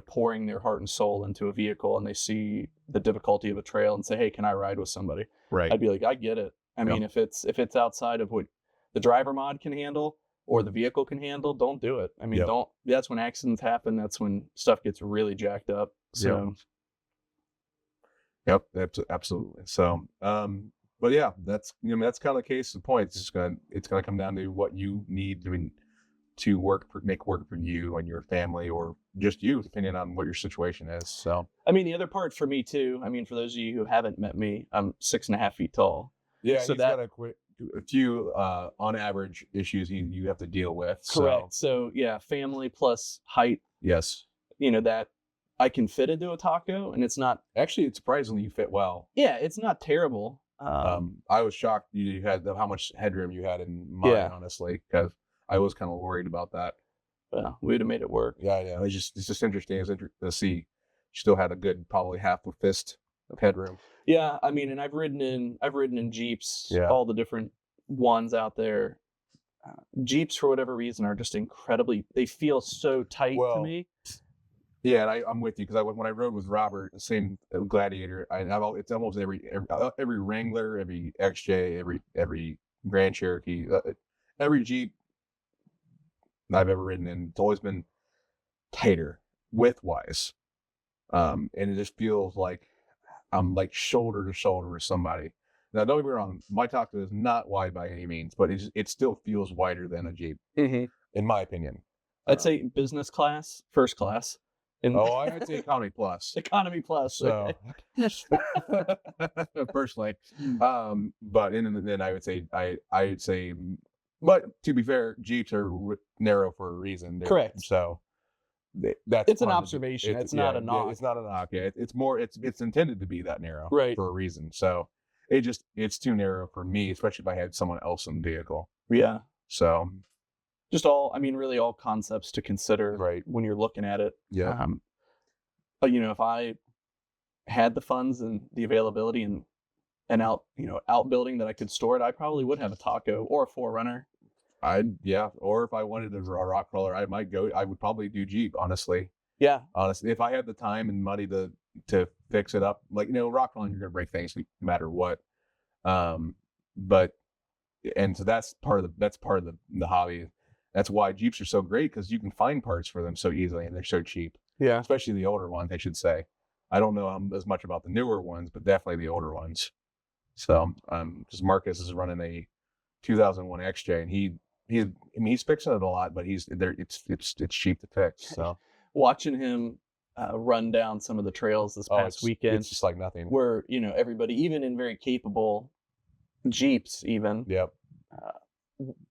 S1: pouring their heart and soul into a vehicle, and they see the difficulty of a trail and say, "Hey, can I ride with somebody?"
S2: Right.
S1: I'd be like, "I get it." I mean, if it's outside of what the driver mod can handle or the vehicle can handle, don't do it. I mean, that's when accidents happen. That's when stuff gets really jacked up. So.
S2: Yep, absolutely. So, but yeah, that's that's kind of the case. The point it's gonna come down to what you need to make work for you and your family, or just you, depending on what your situation is. So,
S1: I mean, the other part for me too. I mean, for those of you who haven't met me, I'm 6.5 feet tall.
S2: Yeah, so got a few on average issues you have to deal with.
S1: Correct. So yeah, family plus height.
S2: Yes.
S1: That. I can fit into a taco, and it's not
S2: actually. Surprisingly, you fit well.
S1: Yeah, it's not terrible.
S2: I was shocked you had how much headroom you had in mine, honestly, because I was kind of worried about that.
S1: Well, we would have made it work.
S2: Yeah. It's just interesting. It's interesting to see. You still had a good, probably half a fist of headroom.
S1: Yeah, I mean, and I've ridden in Jeeps, all the different ones out there. Jeeps, for whatever reason, are just incredibly. They feel so tight to me.
S2: Yeah, and I'm with you because when I rode with Robert, the same Gladiator, it's almost every Wrangler, every XJ, every Grand Cherokee, every Jeep I've ever ridden in, it's always been tighter width-wise, and it just feels like I'm like shoulder to shoulder with somebody. Now, don't get me wrong, my Taco is not wide by any means, but it still feels wider than a Jeep, in my opinion.
S1: I'd say business class, first class.
S2: I'd say economy plus.
S1: Economy plus.
S2: So, personally, but then I would say, but to be fair, Jeeps are narrow for a reason.
S1: Correct.
S2: So
S1: it's an observation. It's not a knock.
S2: It's not a knock. Yeah, it's more. It's intended to be that narrow, for a reason. So it's too narrow for me, especially if I had someone else in the vehicle.
S1: Yeah.
S2: So.
S1: Just really all concepts to consider when you're looking at it.
S2: Yeah.
S1: But if I had the funds and the availability and an outbuilding that I could store it, I probably would have a Taco or a 4Runner.
S2: Or if I wanted a rock crawler, I would probably do Jeep, honestly.
S1: Yeah.
S2: Honestly, if I had the time and money to fix it up, like, rock crawling, you're going to break things no matter what. But, and so that's part of the hobby. That's why Jeeps are so great, because you can find parts for them so easily and they're so cheap.
S1: Yeah.
S2: Especially the older ones, I should say. I don't know as much about the newer ones, but definitely the older ones. So, because Marcus is running a 2001 XJ, and he's fixing it a lot, but it's cheap to fix. So
S1: watching him run down some of the trails this past weekend,
S2: it's just like nothing.
S1: Where everybody, even in very capable Jeeps, even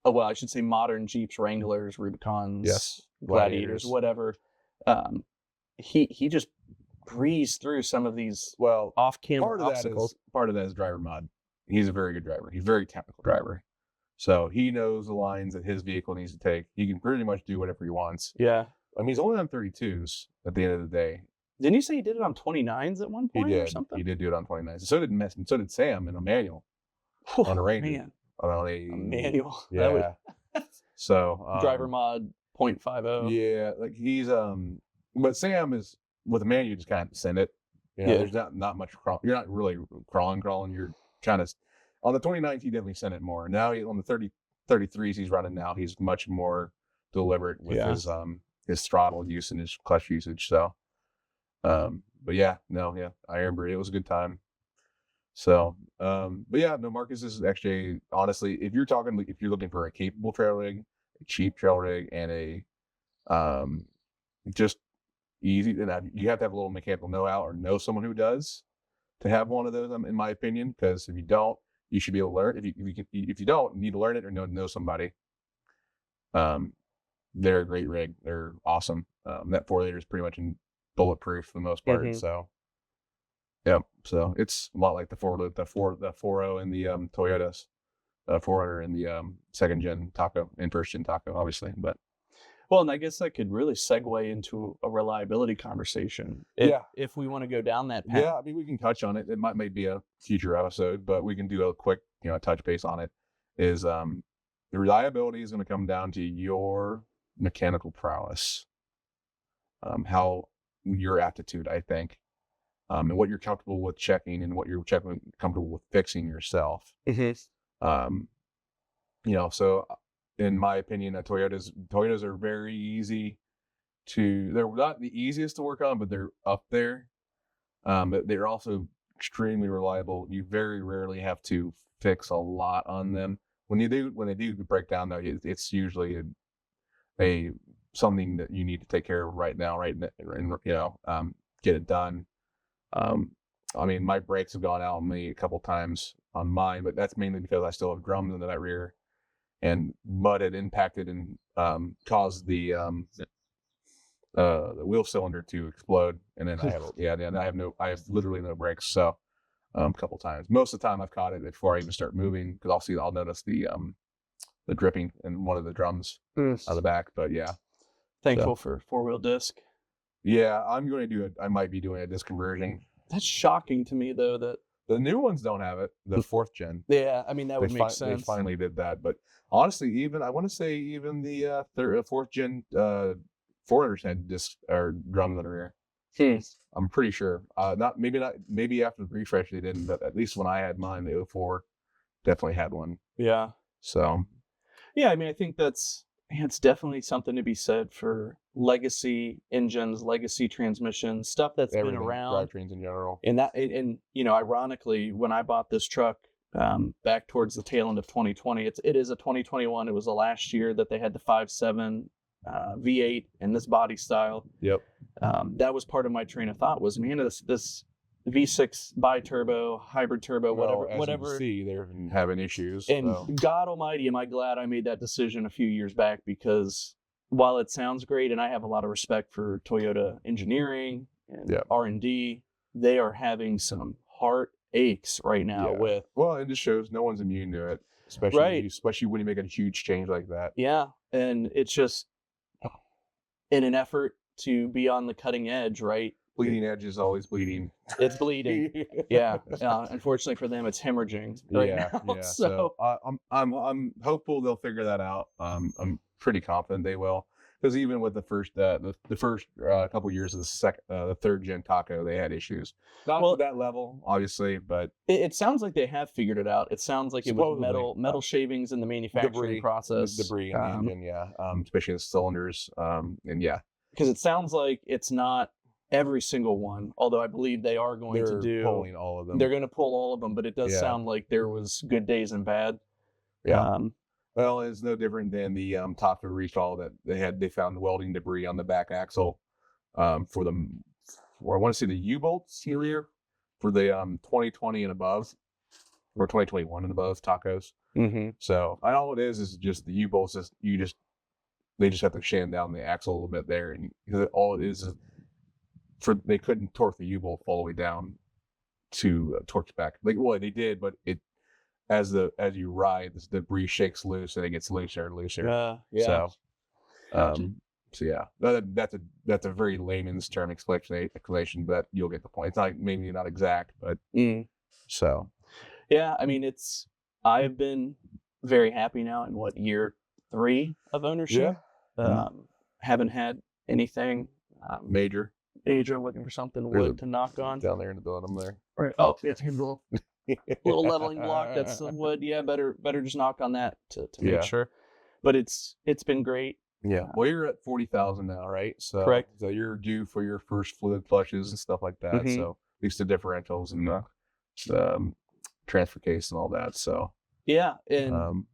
S1: well, I should say modern Jeeps, Wranglers, Rubicons,
S2: yes,
S1: Gladiators, whatever. He just breezed through some of these off-camera obstacles.
S2: Part of that is driver mod. He's a very good driver. He's a very technical driver. So he knows the lines that his vehicle needs to take. He can pretty much do whatever he wants.
S1: Yeah.
S2: I mean, he's only on 32s at the end of the day.
S1: Didn't you say he did it on 29s at one point?
S2: He did.
S1: Or something?
S2: He did do it on 29s. So did Sam in a manual. On a Ranger.
S1: Man.
S2: On a
S1: manual.
S2: Yeah. So
S1: driver mod 0.50.
S2: Yeah, like he's but Sam is with a manual, you just kind of send it. There's not much crawl. You're not really crawling. You're trying to. On the 29th, he definitely sent it more. Now on the 33s he's running now, he's much more deliberate with his throttle use and his clutch usage. So, but I remember it was a good time. So, but Marcus is actually, honestly, if you're looking for a capable trail rig, a cheap trail rig, and a just easy, and you have to have a little mechanical know-how or know someone who does to have one of those, in my opinion, because if you don't, you should be able to learn. If you don't, you need to learn it or know somebody. They're a great rig. They're awesome. That 4-liter is pretty much bulletproof for the most part. Mm-hmm. So, yeah. So it's a lot like the 4.0 in the Toyotas, 4Runner in the second gen Taco and first gen Taco, obviously. But
S1: well, and I guess that could really segue into a reliability conversation. If we want to go down that path.
S2: Yeah, I mean, we can touch on it. It might be a future episode, but we can do a quick, touch base on it. Is the reliability is going to come down to your mechanical prowess, how your aptitude, I think, and what you're comfortable with checking and what you're comfortable with fixing yourself. Mm-hmm. So. In my opinion, Toyotas are very easy they're not the easiest to work on, but they're up there. But they're also extremely reliable. You very rarely have to fix a lot on them. When they do break down, though, it's usually a something that you need to take care of right now, and get it done. I mean, my brakes have gone out on me a couple times on mine, but that's mainly because I still have drums under that rear. And mud had impacted and caused the wheel cylinder to explode, and then I have literally no brakes. So a couple times, most of the time I've caught it before I even start moving, because I'll notice the dripping in one of the drums on the back. But yeah,
S1: thankful for 4-wheel disc.
S2: Yeah, I might be doing a disc conversion.
S1: That's shocking to me, though, that
S2: the new ones don't have it. The 4th gen.
S1: Yeah, I mean, that would make sense.
S2: They finally did that, but honestly, I want to say even the 4th gen 400s had disc or drums on the rear. I'm pretty sure. Maybe after the refresh they didn't, but at least when I had mine, the 04 definitely had one.
S1: Yeah.
S2: So.
S1: Yeah, I mean, I think it's definitely something to be said for legacy engines, legacy transmissions, stuff that's been around.
S2: Drivetrains in general.
S1: And ironically, when I bought this truck back towards the tail end of 2020, it is a 2021. It was the last year that they had the 5.7 V8 in this body style.
S2: Yep.
S1: That was part of my train of thought was, man, this V6 bi-turbo, hybrid turbo, whatever.
S2: You see, they're having issues.
S1: And God almighty, am I glad I made that decision a few years back, because while it sounds great, and I have a lot of respect for Toyota engineering and R&D, they are having some heartaches right now with.
S2: Well, it just shows no one's immune to it, especially when you make a huge change like that.
S1: Yeah, and it's just in an effort to be on the cutting edge, right?
S2: bleeding edge is always bleeding.
S1: It's bleeding. Yeah. Unfortunately for them, it's hemorrhaging right now.
S2: Yeah. So I'm hopeful they'll figure that out. I'm pretty confident they will, because even with the first couple years of the third gen taco, they had issues. Not to that level, obviously, but
S1: it sounds like they have figured it out. It sounds like it was metal shavings in the manufacturing process,
S2: debris in the engine, especially the cylinders, and
S1: because it sounds like it's not every single one. Although I believe they are going to do
S2: pulling all of them.
S1: They're going to pull all of them, but it does sound like there was good days and bad.
S2: Yeah. Well, it's no different than the Tata recall that they found welding debris on the back axle for I want to say the U-bolts here for the 2020 and above, or 2021 and above tacos.
S1: Mm-hmm.
S2: So all it is just the U-bolts. They just have to sham down the axle a little bit there, and all it is they couldn't torque the U-bolt all the way down to torque back. They did, but it. As you ride, the debris shakes loose and it gets looser and looser. So yeah, that's a very layman's term explanation, but you'll get the point. It's maybe not exact, but so
S1: yeah. I mean, I've been very happy now in year 3 of ownership.
S2: Yeah.
S1: Haven't had anything
S2: major.
S1: Looking for something wood to knock on
S2: down there in the bottom there.
S1: Right. Oh, yeah, here's a little leveling block. That's some wood. Yeah, better just knock on that to make sure. But it's been great.
S2: Yeah. Well, you're at 40,000 now, right? So
S1: correct.
S2: So you're due for your first fluid flushes and stuff like that. Mm-hmm. So at least the differentials and the transfer case and all that. So
S1: yeah, and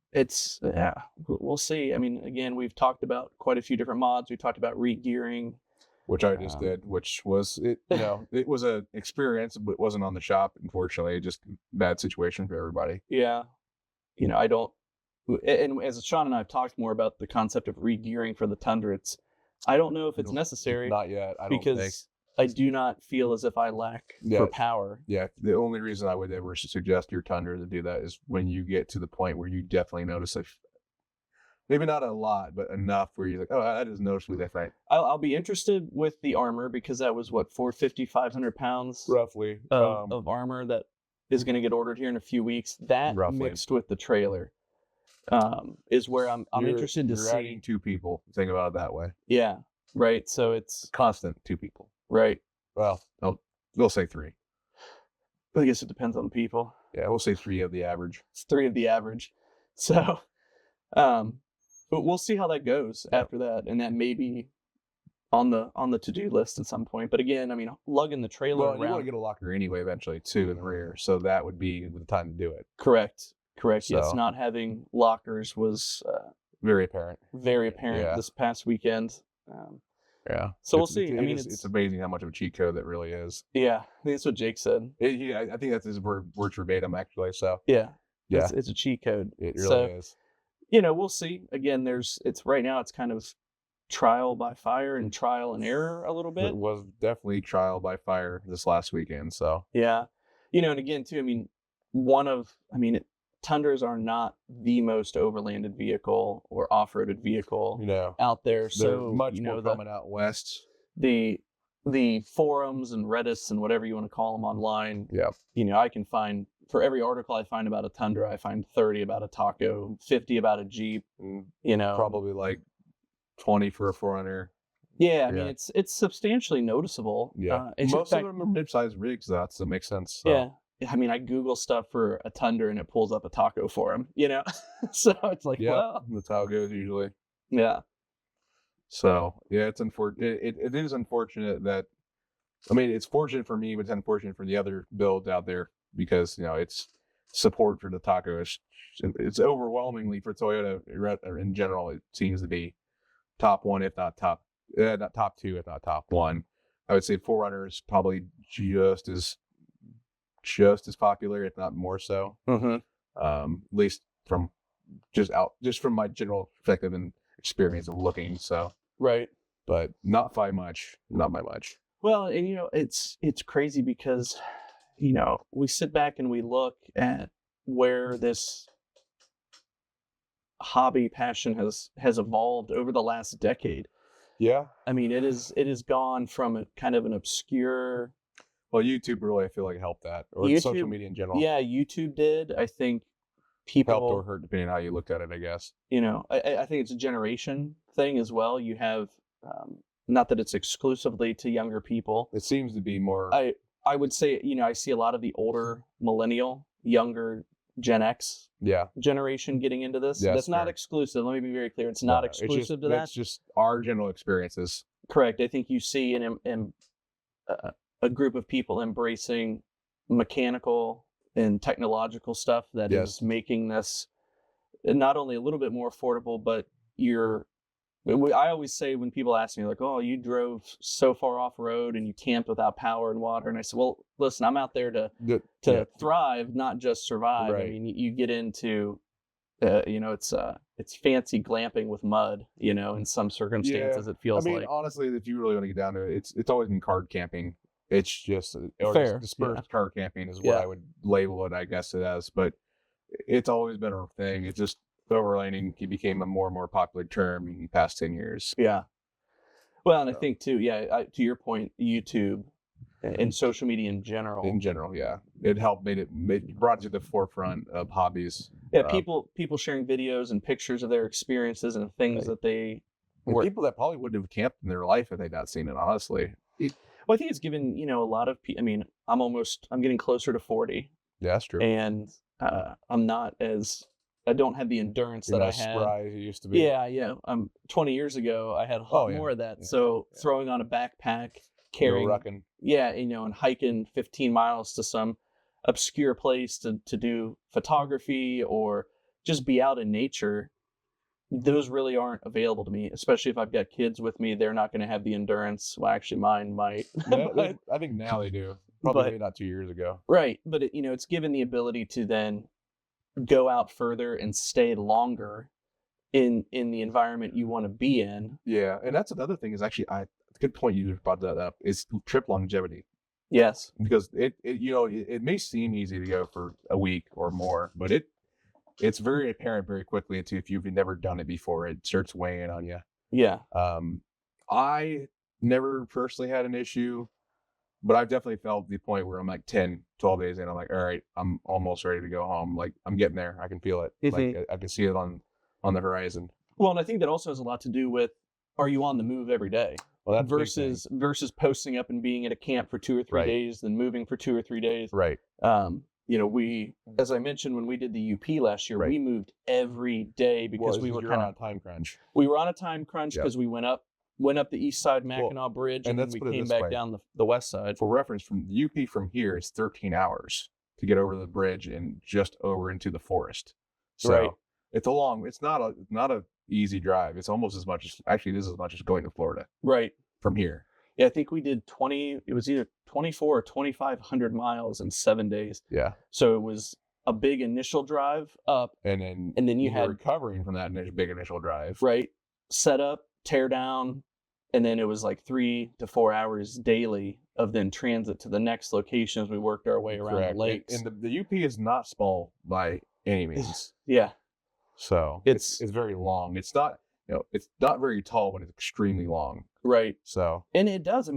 S1: we'll see. I mean, again, we've talked about quite a few different mods. We talked about re-gearing, which I just did, which was it. It was an experience, but it wasn't on the shop. Unfortunately, just a bad situation for everybody. Yeah, I don't. And as Sean and I have talked more about the concept of re-gearing for the Tundra, I don't know if it's necessary.
S2: Not yet. I don't think.
S1: I do not feel as if I lack for power.
S2: Yeah, the only reason I would ever suggest your Tundra to do that is when you get to the point where you definitely notice maybe not a lot, but enough where you're like, oh, that is noticeably different.
S1: I'll be interested with the armor, because that was 450, 500 pounds
S2: roughly
S1: of armor that is going to get ordered here in a few weeks. That mixed with the trailer is where I'm interested to see.
S2: You're adding 2 people. Think about it that way.
S1: Yeah, right. So it's
S2: constant 2 people.
S1: Right.
S2: Well, we'll say 3.
S1: I guess it depends on the people.
S2: Yeah, we'll say 3 of the average.
S1: It's 3 of the average. So, but we'll see how that goes after that, and that may be on the to-do list at some point. But again, I mean, lugging the trailer around.
S2: You want to get a locker anyway eventually too in the rear, so that would be the time to do it.
S1: Correct. Yes, not having lockers was
S2: very apparent.
S1: This past weekend. So we'll see.
S2: It's amazing how much of a cheat code that really is.
S1: Yeah, I think that's what Jake said.
S2: I think that's his word verbatim, actually. So
S1: yeah, it's a cheat code.
S2: It really is.
S1: We'll see. Again, right now it's kind of trial by fire and trial and error a little bit.
S2: It was definitely trial by fire this last weekend. So
S1: yeah, and again too, Tundras are not the most overlanded vehicle or off-roaded vehicle out there. So
S2: much more coming out west.
S1: The forums and Reddits and whatever you want to call them online.
S2: Yeah.
S1: I can find, for every article I find about a Tundra, I find 30 about a Taco, 50 about a Jeep.
S2: Probably like 20 for a 4Runner.
S1: Yeah, I mean it's substantially noticeable.
S2: Yeah, most of them are mid-sized rigs. That makes sense. So.
S1: Yeah. I mean, I Google stuff for a Tundra and it pulls up a Taco for them, So it's like, well,
S2: that's how it goes usually.
S1: Yeah.
S2: So yeah, it's unfortunate. It is unfortunate that. It's fortunate for me, but it's unfortunate for the other builds out there, because it's support for the Taco. It's overwhelmingly for Toyota in general. It seems to be top 1, if not top, not top 2, if not top 1. I would say 4Runner is probably just as popular, if not more so.
S1: Mm-hmm.
S2: At least from from my general perspective and experience of looking. So
S1: right,
S2: but not by much.
S1: Well, and it's crazy because we sit back and we look at where this hobby passion has evolved over the last decade.
S2: Yeah.
S1: I mean, it is gone from a kind of an obscure.
S2: Well, YouTube really, I feel like, helped that, or
S1: YouTube,
S2: social media in general.
S1: Yeah, YouTube did. I think people
S2: helped or hurt depending on how you looked at it, I guess.
S1: I think it's a generation thing as well. You have, not that it's exclusively to younger people.
S2: It seems to be more.
S1: I would say, I see a lot of the older millennial, younger Gen X generation getting into this.
S2: Yeah,
S1: that's not exclusive. Let me be very clear. It's not exclusive to that.
S2: That's just our general experiences.
S1: Correct. I think you see a group of people embracing mechanical and technological stuff that is making this not only a little bit more affordable, but I always say when people ask me, like, oh, you drove so far off road and you camped without power and water. And I said, well, listen, I'm out there to thrive, not just survive.
S2: Right.
S1: I mean, you get into, it's fancy glamping with mud, in some circumstances, it feels like.
S2: Honestly, if you really want to get down to it, it's always been card camping. It's just
S1: fair.
S2: Dispersed card camping is what I would label it, I guess it as. But it's always been a thing. It's just overlanding became a more and more popular term in the past 10 years.
S1: Yeah. Well, and I think too, to your point, YouTube and social media in general.
S2: In general, yeah. It helped, brought it to the forefront of hobbies.
S1: Yeah, people sharing videos and pictures of their experiences and things that they
S2: people that probably wouldn't have camped in their life if they'd not seen it, honestly.
S1: Well, I think it's given, a lot of people, I mean, I'm getting closer to 40.
S2: Yeah, that's true.
S1: And I don't have the endurance that I had.
S2: Spry as you used to be.
S1: Yeah. 20 years ago, I had a lot more of that. Yeah. So throwing on a backpack, carrying, and hiking 15 miles to some obscure place to do photography or just be out in nature, those really aren't available to me, especially if I've got kids with me. They're not going to have the endurance. Well, actually, mine might.
S2: I think now they do. Probably not 2 years ago.
S1: Right. But, it's given the ability to then go out further and stay longer in the environment you want to be in.
S2: Yeah. And that's another thing is actually, good point you brought that up, is trip longevity.
S1: Yes.
S2: Because it may seem easy to go for a week or more, but it's very apparent very quickly if you've never done it before, it starts weighing on you.
S1: Yeah.
S2: I never personally had an issue, but I've definitely felt the point where I'm like 10, 12 days in, I'm like, all right, I'm almost ready to go home. Like, I'm getting there. I can feel it.
S1: Mm-hmm.
S2: Like, I can see it on the horizon.
S1: Well, and I think that also has a lot to do with, are you on the move every day?
S2: Well, that's
S1: versus posting up and being at a camp for 2 or 3 days, then moving for 2 or 3 days.
S2: Right.
S1: We, as I mentioned, when we did the UP last year, we moved every day because we were kind of
S2: on a time crunch.
S1: We were on a time crunch because we went up the east side Mackinac Bridge and then we came back down the west side.
S2: For reference, from the UP from here, it's 13 hours to get over the bridge and just over into the forest. So it's not a easy drive. It's almost as much as going to Florida.
S1: Right.
S2: From here.
S1: Yeah, I think we did it was either 24 or 2,500 miles in 7 days.
S2: Yeah.
S1: So it was a big initial drive up.
S2: And then
S1: you had
S2: recovering from that big initial drive.
S1: Right. Set up, tear down, and then it was like 3 to 4 hours daily of then transit to the next location as we worked our way around the lakes.
S2: And the UP is not small by any means.
S1: Yeah.
S2: So it's very long. It's not very tall, but it's extremely long.
S1: Right.
S2: So.
S1: And it does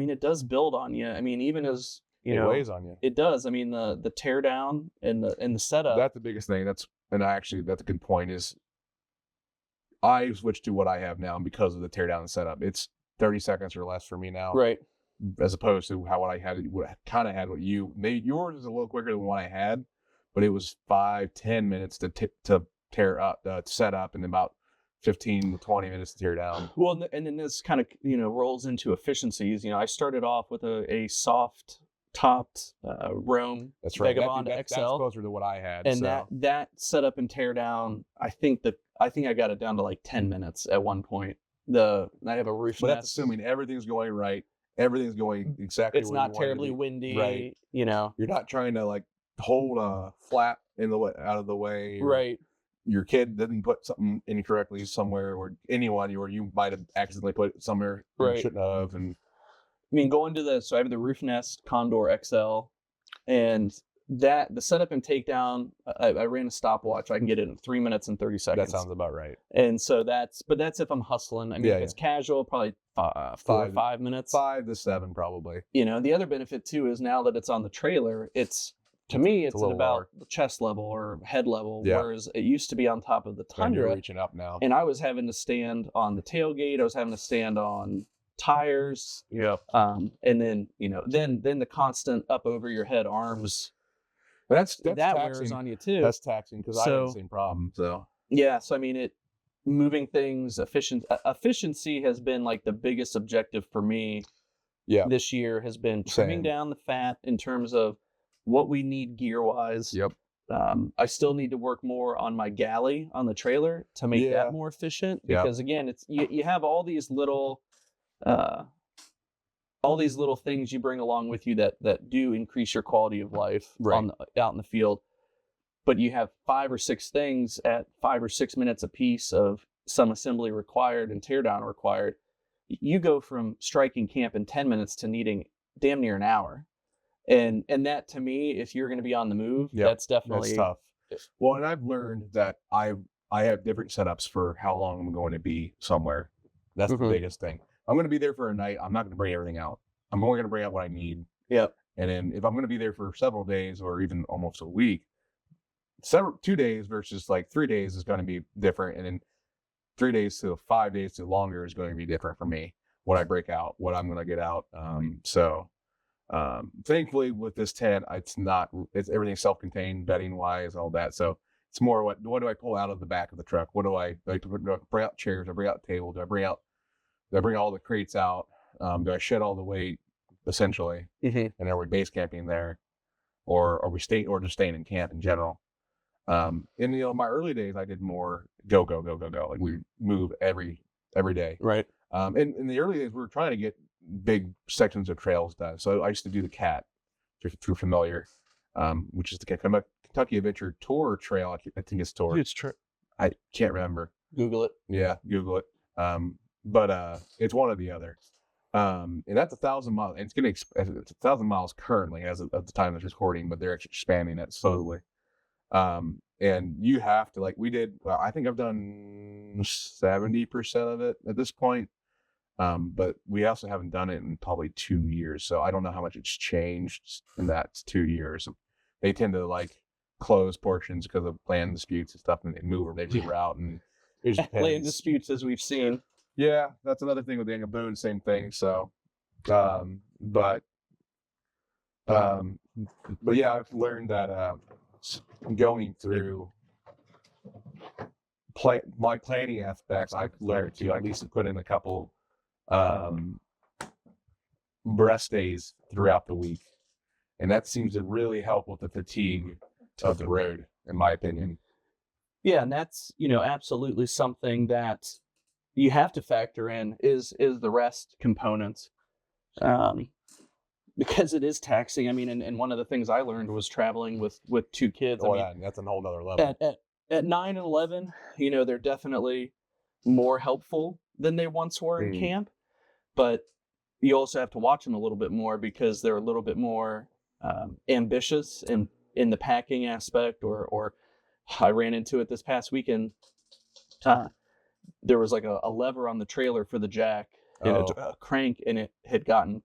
S1: build on you. I mean, even as
S2: it weighs on you.
S1: It does. I mean, the tear down and the setup.
S2: That's the biggest thing. That's a good point. Is I switched to what I have now because of the tear down and setup. It's 30 seconds or less for me now.
S1: Right.
S2: As opposed to what I had, what you maybe yours is a little quicker than what I had, but it was 5-10 minutes to tear up, set up, and about 15 to 20 minutes to tear down.
S1: Well, and then this kind of rolls into efficiencies. I started off with a soft topped Rome.
S2: That's right.
S1: Vagabond XL.
S2: That's closer to what I had.
S1: And that setup and tear down, I think I got it down to like 10 minutes at one point. I have a roof.
S2: But that's assuming everything's going right. Everything's going exactly.
S1: It's not terribly windy.
S2: Right.
S1: You're
S2: not trying to like hold a flap out of the way.
S1: Right.
S2: Your kid didn't put something incorrectly somewhere, or you might have accidentally put it somewhere you shouldn't have. And
S1: I mean, going to so I have the Roof Nest Condor XL, and the setup and takedown, I ran a stopwatch. I can get it in 3 minutes and 30 seconds.
S2: That sounds about right.
S1: And so that's if I'm hustling. I mean, if it's casual, probably 4 or 5 minutes. 5
S2: to 7 probably.
S1: The other benefit too is now that it's on the trailer, to me, it's at about the chest level or head level, whereas it used to be on top of the Tundra.
S2: And you're reaching up now.
S1: And I was having to stand on the tailgate. I was having to stand on tires.
S2: Yep.
S1: And then, then the constant up over your head arms.
S2: That's
S1: that
S2: taxing.
S1: Wears on you too.
S2: That's taxing because I have the same problem. So
S1: yeah. So I mean, moving things efficiency has been like the biggest objective for me.
S2: Yeah.
S1: This year has been trimming down the fat in terms of what we need gear wise.
S2: Yep.
S1: I still need to work more on my galley on the trailer to make that more efficient because again, it's you have all these little things you bring along with you that do increase your quality of life out in the field. But you have 5 or 6 things at 5 or 6 minutes a piece of some assembly required and teardown required. You go from striking camp in 10 minutes to needing damn near an hour. And that to me, if you're going to be on the move, that's definitely
S2: tough. Well, and I've learned that I have different setups for how long I'm going to be somewhere. That's the biggest thing. I'm going to be there for a night. I'm not going to bring everything out. I'm only going to bring out what I need.
S1: Yep.
S2: And then if I'm going to be there for several days or even almost a week, 2 days versus like 3 days is going to be different. And then 3 days to 5 days to longer is going to be different for me. What I break out, what I'm going to get out. Thankfully with this tent, it's everything self-contained, bedding wise, all that. So it's more what do I pull out of the back of the truck? Do I bring out chairs? Do I bring out tables? Do I bring all the crates out? Do I shed all the weight essentially?
S1: Mm-hmm.
S2: And are we base camping there, or are we just staying in camp in general? In my early days, I did more go. Like we move every day.
S1: Right.
S2: In the early days, we were trying to get big sections of trails done. So I used to do the CAT, if you're familiar, which is the Kentucky Adventure Tour Trail. I think it's Tour. I can't remember.
S1: Google it.
S2: Yeah, Google it. But it's one or the other. And that's 1,000 miles. And it's 1,000 miles currently as of the time of recording, but they're expanding it slowly. And you have to, like we did, I think I've done 70% of it at this point. But we also haven't done it in probably 2 years. So I don't know how much it's changed in that 2 years. They tend to like close portions because of land disputes and stuff, and they move or they reroute, and it just depends.
S1: Land disputes, as we've seen.
S2: Yeah, that's another thing with Daniel Boone, same thing. So, but yeah, I've learned that going through my planning aspects, I've learned to at least put in a couple rest days throughout the week, and that seems to really help with the fatigue of the road, in my opinion.
S1: Yeah, and that's absolutely something that you have to factor in is the rest component, because it is taxing. I mean, and one of the things I learned was traveling with 2 kids.
S2: That's a whole nother level.
S1: At 9 and 11, they're definitely more helpful than they once were in camp, but you also have to watch them a little bit more because they're a little bit more ambitious in the packing aspect. Or I ran into it this past weekend. There was like a lever on the trailer for the jack and a crank, and it had gotten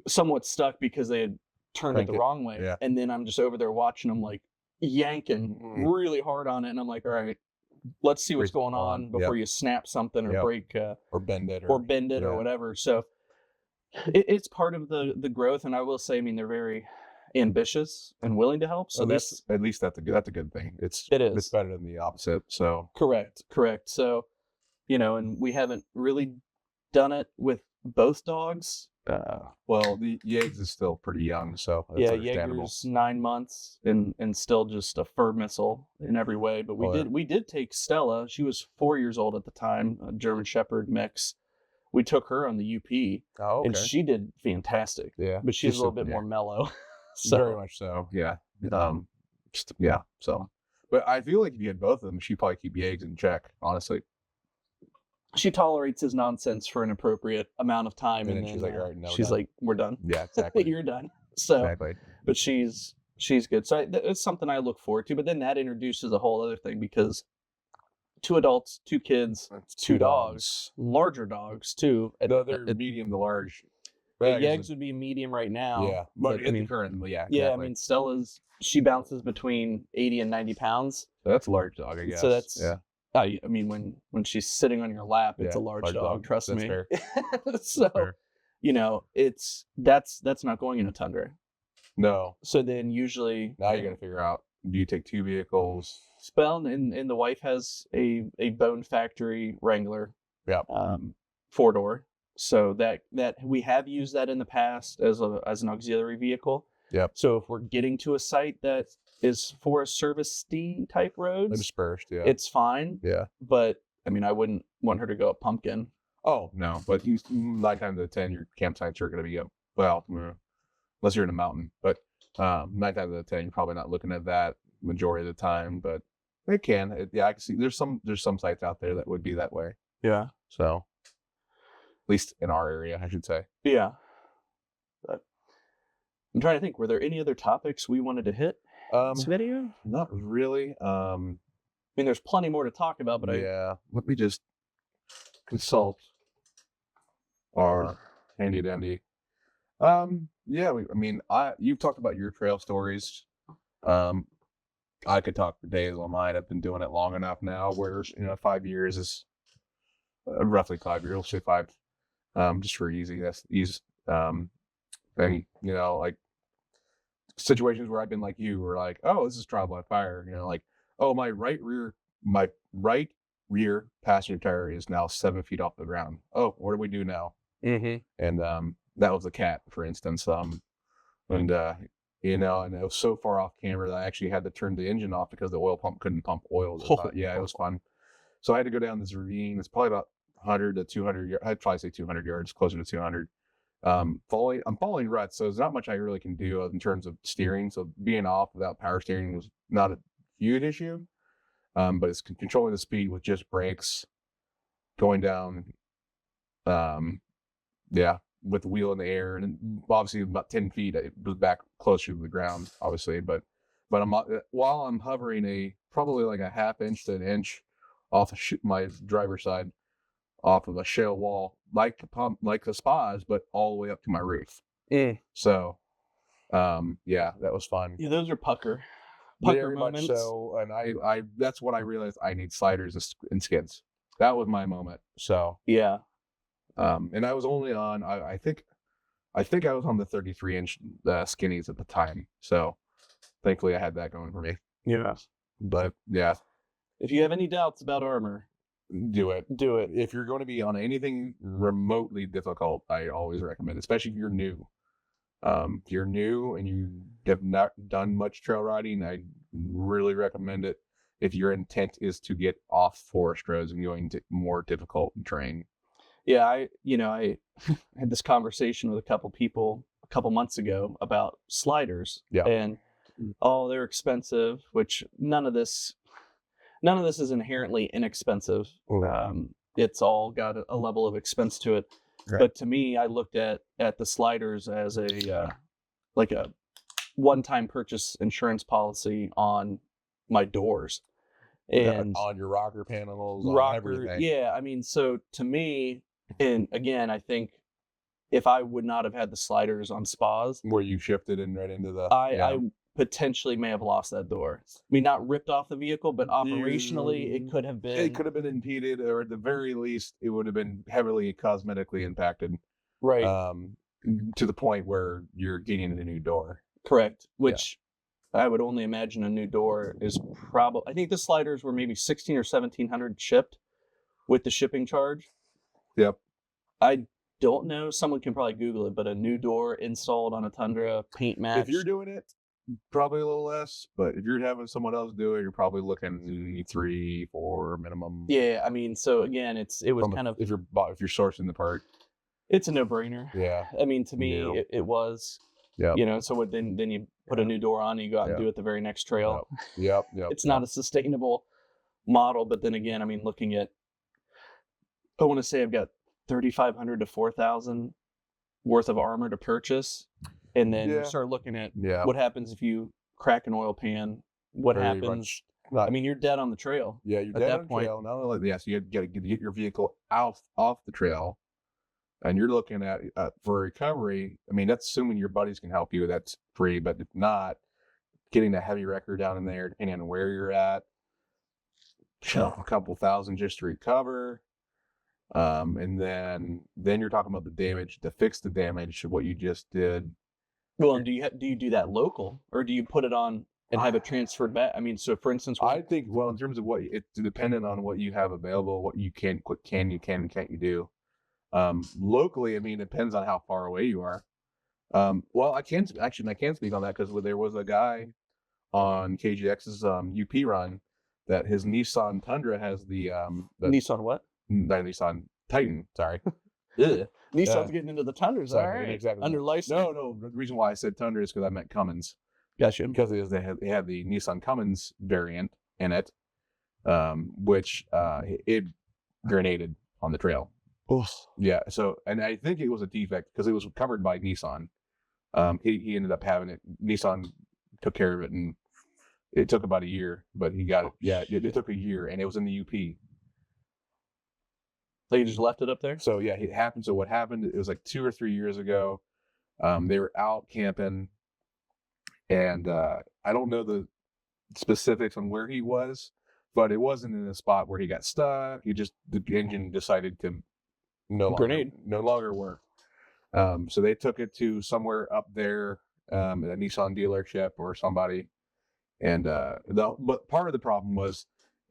S1: somewhat stuck because they had turned it the wrong way.
S2: Yeah.
S1: And then I'm just over there watching them like yanking really hard on it, and I'm like, all right, let's see what's going on before you snap something or break
S2: or bend it
S1: or whatever. So it's part of the growth, and I will say, I mean, they're very ambitious and willing to help. So
S2: at least that's a good thing. It is. It's better than the opposite. So
S1: correct. So, and we haven't really done it with both dogs.
S2: Well, the Yates is still pretty young, so
S1: that's understandable. Jaeger's 9 months and still just a fur missile in every way. But we did take Stella. She was 4 years old at the time, a German Shepherd mix. We took her on the UP, and she did fantastic.
S2: Yeah,
S1: but she's a little bit more mellow. So.
S2: Very much so. Yeah. So, but I feel like if you had both of them, she'd probably keep Yates in check. Honestly.
S1: She tolerates his nonsense for an appropriate amount of time, and then she's like, "All right, no." She's like, "We're done."
S2: Yeah, exactly.
S1: You're done. So,
S2: exactly.
S1: But she's She's good. So it's something I look forward to. But then that introduces a whole other thing because 2 adults, 2 kids, 2 dogs, larger dogs too.
S2: No, they're medium to large.
S1: Yegs would be medium right now.
S2: Yeah, but I mean, currently, yeah.
S1: Yeah, exactly. I mean, she bounces between 80 and 90 pounds.
S2: So that's a large dog, I guess.
S1: So that's I mean, when she's sitting on your lap, it's a large dog. Trust
S2: that's
S1: me.
S2: Fair.
S1: So
S2: fair.
S1: That's not going in a Tundra.
S2: No.
S1: So then usually
S2: now you got to figure out: do you take 2 vehicles?
S1: Spell and the wife has a Bone Factory Wrangler.
S2: Yeah.
S1: 4-door. So that we have used that in the past as an auxiliary vehicle.
S2: Yep.
S1: So if we're getting to a site that is Forest Service type roads,
S2: dispersed,
S1: it's fine.
S2: Yeah.
S1: But I mean, I wouldn't want her to go up Pumpkin.
S2: Oh no, but 9 times out of 10, your campsites are going to be up. Well, unless you're in a mountain, but 9 times out of 10, you're probably not looking at that majority of the time. But they can. I can see there's some sites out there that would be that way.
S1: Yeah.
S2: So. At least in our area, I should say.
S1: Yeah. But I'm trying to think, were there any other topics we wanted to hit in this video?
S2: Not really. I
S1: mean, there's plenty more to talk about, but
S2: let me just consult our handy dandy. You've talked about your trail stories. I could talk for days on mine. I've been doing it long enough now where 5 years is roughly 5 years, say 5. Just for ease. And like situations where I've been like you, were like, oh, this is trial by fire. Like, oh, my right rear passenger tire is now 7 feet off the ground. Oh, what do we do now?
S1: Mm-hmm.
S2: And that was the cat, for instance. And it was so far off camera that I actually had to turn the engine off because the oil pump couldn't pump oil. It was fun. So I had to go down this ravine. It's probably about 100 to 200 yards. I'd probably say 200 yards, closer to 200. I'm following ruts, so there's not much I really can do in terms of steering. So being off without power steering was not a huge issue. But it's controlling the speed with just brakes, going down, with the wheel in the air, and obviously about 10 feet, it was back closer to the ground, obviously. But while I'm hovering probably like a half inch to an inch off my driver's side, off of a shale wall, like the spas, but all the way up to my roof. So, that was fun.
S1: Yeah, those are pucker
S2: Very
S1: moments.
S2: Much so, and I that's when I realized I need sliders and skids. That was my moment. So
S1: yeah,
S2: and I was only on I think I was on the 33-inch skinnies at the time. So thankfully I had that going for me.
S1: Yeah,
S2: but yeah,
S1: if you have any doubts about armor,
S2: do it.
S1: If
S2: you're going to be on anything remotely difficult, I always recommend, especially if you're new. If you're new and you have not done much trail riding, I really recommend it. If your intent is to get off forest roads and going to more difficult terrain.
S1: Yeah, I had this conversation with a couple people a couple months ago about sliders.
S2: Yeah.
S1: And they're expensive, which none of this is inherently inexpensive. It's all got a level of expense to it. Right. But to me, I looked at the sliders as a one-time purchase insurance policy on my doors and
S2: on your rocker panels, on everything.
S1: Yeah, I mean, so to me, and again, I think if I would not have had the sliders on spas,
S2: where you shifted in right into the,
S1: I potentially may have lost that door. I mean, not ripped off the vehicle, but operationally it could have been.
S2: It could have been impeded, or at the very least, it would have been heavily cosmetically impacted.
S1: Right.
S2: To the point where you're getting a new door.
S1: Correct. Which I would only imagine a new door is probably. I think the sliders were maybe $1,600 or $1,700 shipped with the shipping charge.
S2: Yep.
S1: I don't know. Someone can probably Google it, but a new door installed on a Tundra, paint match.
S2: If you're doing it, probably a little less. But if you're having someone else do it, you're probably looking 3-4 minimum.
S1: Yeah, I mean, so again, it was kind of
S2: if you're sourcing the part,
S1: it's a no-brainer.
S2: Yeah.
S1: I mean, to me, it was.
S2: Yeah.
S1: So then you put a new door on, and you go out and do it the very next trail.
S2: Yep.
S1: It's not a sustainable model, but then again, I mean, looking at, I want to say I've got $3,500 to $4,000 worth of armor to purchase, and then you start looking at what happens if you crack an oil pan, what
S2: Very
S1: happens?
S2: much
S1: I mean, you're dead on the trail.
S2: Yeah, you're
S1: at
S2: dead
S1: that
S2: on the
S1: point.
S2: trail. Not only yes, you got to get your vehicle off the trail, and you're looking at for recovery. I mean, that's assuming your buddies can help you. That's free, but if not, getting a heavy wrecker down in there, depending on where you're at, a couple thousand just to recover. And then you're talking about the damage to fix the damage of what you just did.
S1: Well, and do you do that local, or do you put it on and have it transferred back? I mean, so for instance,
S2: I think, well, in terms of what it's dependent on what you have available, what you can and can't you do. Locally, I mean, it depends on how far away you are. Well, I can speak on that because there was a guy on KGX's UP run that his Nissan Tundra has the
S1: Nissan what?
S2: Not Nissan Titan. Sorry.
S1: Nissan's getting into the Tundras, all right.
S2: Exactly.
S1: Under license.
S2: No. The reason why I said Tundra is because I meant Cummins.
S1: Gotcha.
S2: Because they had the Nissan Cummins variant in it, which it grenaded on the trail.
S1: Oof.
S2: Yeah. So, and I think it was a defect because it was covered by Nissan. He ended up having it. Nissan took care of it, and it took about a year, but he got it. Yeah, it took a year, and it was in the UP.
S1: So you just left it up there?
S2: So yeah, it happened. So what happened? It was like 2 or 3 years ago. They were out camping, and I don't know the specifics on where he was, but it wasn't in a spot where he got stuck. The engine decided to no longer work. So they took it to somewhere up there, a Nissan dealership or somebody, and but part of the problem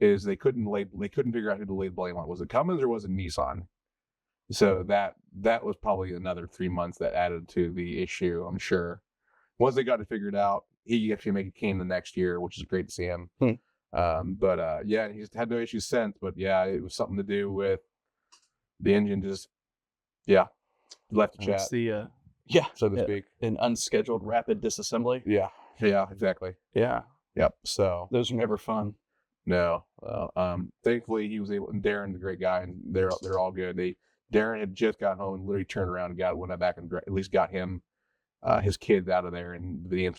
S2: is they couldn't figure out who to lay the blame on. Was it Cummins or was it Nissan? So that was probably another 3 months that added to the issue, I'm sure. Once they got it figured out, he actually came the next year, which is great to see him. But yeah, he's had no issues since. But yeah, it was something to do with the engine just left the chat.
S1: It's the
S2: so to speak,
S1: an unscheduled rapid disassembly.
S2: Yeah, exactly.
S1: Yeah.
S2: Yep. So
S1: those are never fun.
S2: No. Thankfully he was able. And Darren's a great guy, and they're all good. Darren had just got home and literally turned around and went back and at least got him, his kids out of there, and the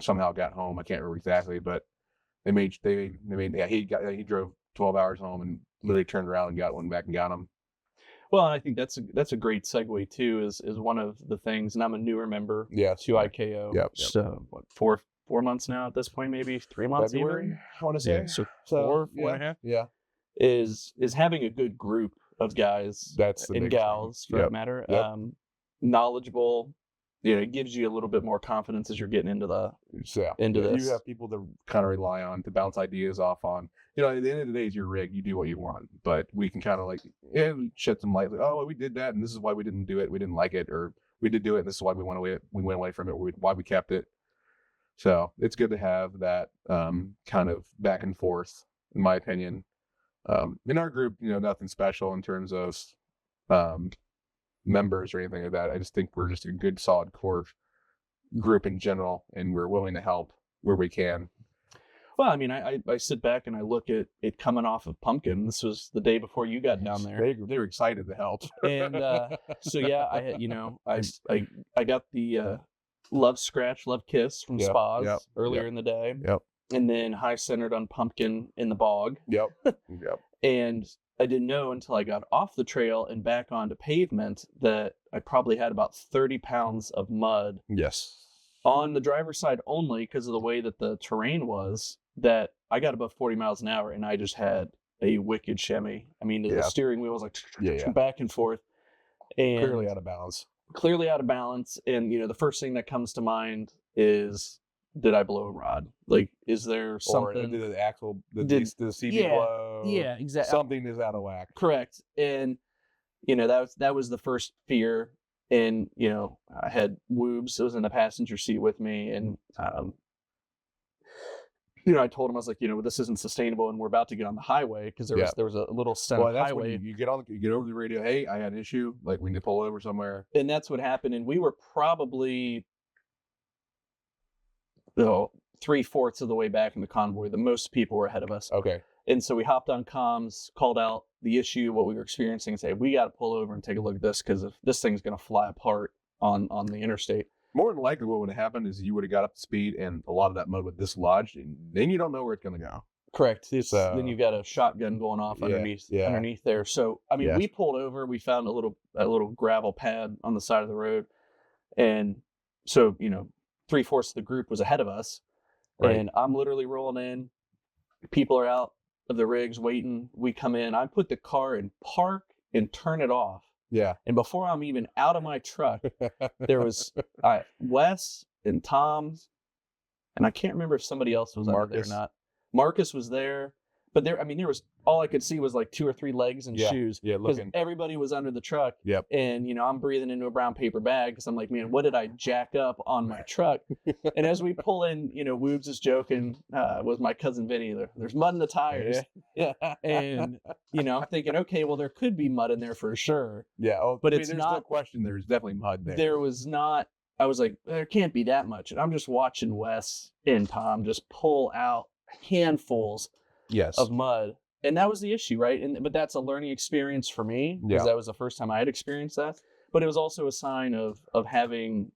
S2: somehow got home. I can't remember exactly, but they made he drove 12 hours home and literally turned around and went back and got him.
S1: Well, I think that's a great segue too. Is one of the things, and I'm a newer member to IKO.
S2: Yep.
S1: So what, 4 months now at this point, maybe 3 months.
S2: February,
S1: even?
S2: I want to say.
S1: Yeah, so four and a half.
S2: Yeah.
S1: Is having a good group of guys and gals for that matter.
S2: Yep.
S1: Knowledgeable. It gives you a little bit more confidence as you're getting into this.
S2: You have people to kind of rely on to bounce ideas off on. At the end of the day, it's your rig. You do what you want, but we can kind of shed some light. Oh, we did that, and this is why we didn't do it. We didn't like it, or we did do it, and this is why we went away. We went away from it. Why we kept it. So it's good to have that kind of back and forth, in my opinion. In our group, nothing special in terms of members or anything like that. I just think we're just a good, solid core group in general, and we're willing to help where we can.
S1: Well, I mean, I sit back and I look at it coming off of Pumpkin. This was the day before you got down there.
S2: They were excited to help.
S1: And so yeah, I had I got the Love Scratch, Love Kiss from Spas earlier in the day.
S2: Yep.
S1: And then high centered on Pumpkin in the bog.
S2: Yep.
S1: And I didn't know until I got off the trail and back onto pavement that I probably had about 30 pounds of mud.
S2: Yes.
S1: On the driver's side only because of the way that the terrain was, that I got above 40 miles an hour and I just had a wicked shimmy. I mean, the steering wheel was back and forth. And
S2: clearly out of balance. And, the first thing that comes to mind is, did I blow a rod? Like, is there something? Or did the axle, did the CV blow?
S1: Yeah, exactly.
S2: Something is out of whack.
S1: Correct. And, that was the first fear. And, I had Woobs. It was in the passenger seat with me. And, I told him, I was like, this isn't sustainable and we're about to get on the highway because there was a little stint of highway.
S2: When you get over the radio. Hey, I had an issue. Like, we need to pull over somewhere.
S1: And that's what happened. And we were probably 3/4 of the way back in the convoy. The most people were ahead of us.
S2: Okay.
S1: And so we hopped on comms, called out the issue, what we were experiencing, and said, we got to pull over and take a look at this because if this thing's going to fly apart on the interstate.
S2: More than likely, what would have happened is you would have got up to speed, and a lot of that mud would dislodge, and then you don't know where it's going to go.
S1: Correct. Then you've got a shotgun going off underneath there. So I mean, we pulled over. We found a little gravel pad on the side of the road, and so 3/4 of the group was ahead of us, and I'm literally rolling in. People are out of the rigs waiting. We come in. I put the car in park and turn it off.
S2: Yeah.
S1: And before I'm even out of my truck, there was Wes and Tom, and I can't remember if somebody else was under there or not. Marcus was there, but there was all I could see was like 2 or 3 legs and shoes.
S2: Yeah,
S1: because everybody was under the truck.
S2: Yep.
S1: And I'm breathing into a brown paper bag because I'm like, man, what did I jack up on my truck? And as we pull in, Woobs is joking with my cousin Vinny. There's mud in the tires.
S2: Yeah.
S1: And I'm thinking, okay, well there could be mud in there for sure.
S2: Yeah.
S1: But
S2: there's no question. There's definitely mud there.
S1: There was not. I was like, there can't be that much. And I'm just watching Wes and Tom just pull out handfuls of mud, and that was the issue, right? But that's a learning experience for me because that was the first time I had experienced that. But it was also a sign of having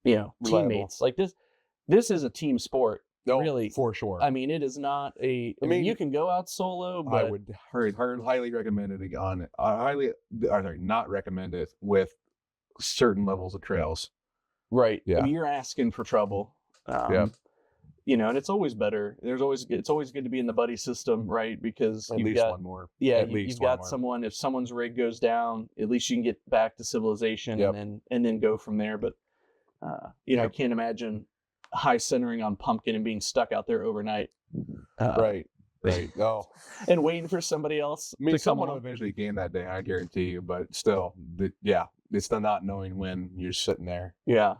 S1: teammates. Like this is a team sport. Really,
S2: for sure.
S1: I mean, it is not a. I mean, you can go out solo, but
S2: I would highly recommend it on. Not recommend it with certain levels of trails.
S1: Right.
S2: Yeah.
S1: I mean, you're asking for trouble. And it's always better. It's always good to be in the buddy system, right? Because you've got one more. Yeah, you've got someone. If someone's rig goes down, at least you can get back to civilization and then go from there. But I can't imagine high centering on Pumpkin and being stuck out there overnight.
S2: Right. Oh,
S1: and waiting for somebody else.
S2: I mean, someone will eventually gain that day, I guarantee you. But still, it's the not knowing when you're sitting there.
S1: Yeah.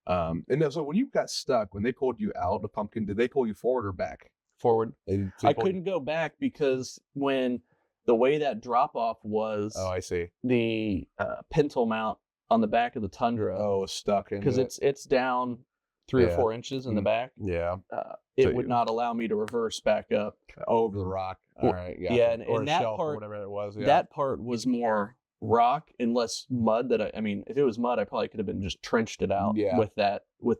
S2: And so when you got stuck, when they pulled you out of Pumpkin, did they pull you forward or back?
S1: Forward. I couldn't go back because when the way that drop off was,
S2: I see,
S1: the pintle mount on the back of the Tundra.
S2: Oh, stuck in
S1: because it's down 3 or 4 inches in the back.
S2: Yeah.
S1: It would not allow me to reverse back up
S2: over the rock. All right. Yeah.
S1: Yeah,
S2: or
S1: and
S2: a
S1: that
S2: shelf
S1: part,
S2: or whatever it was. Yeah.
S1: That part was more rock and less mud. If it was mud, I probably could have been just trenched it out with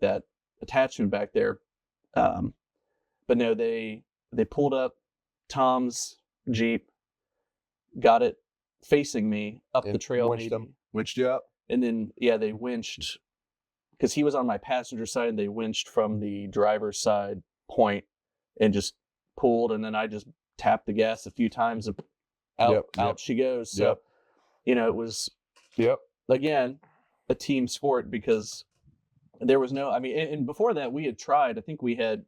S1: that attachment back there. But no, they pulled up Tom's Jeep, got it facing me up the trail.
S2: Winched you up,
S1: and then they winched because he was on my passenger side. And they winched from the driver's side point and just pulled, and then I just tapped the gas a few times. Out she goes. So. It was, again, a team sport because there was no, and before that we had tried, I think we had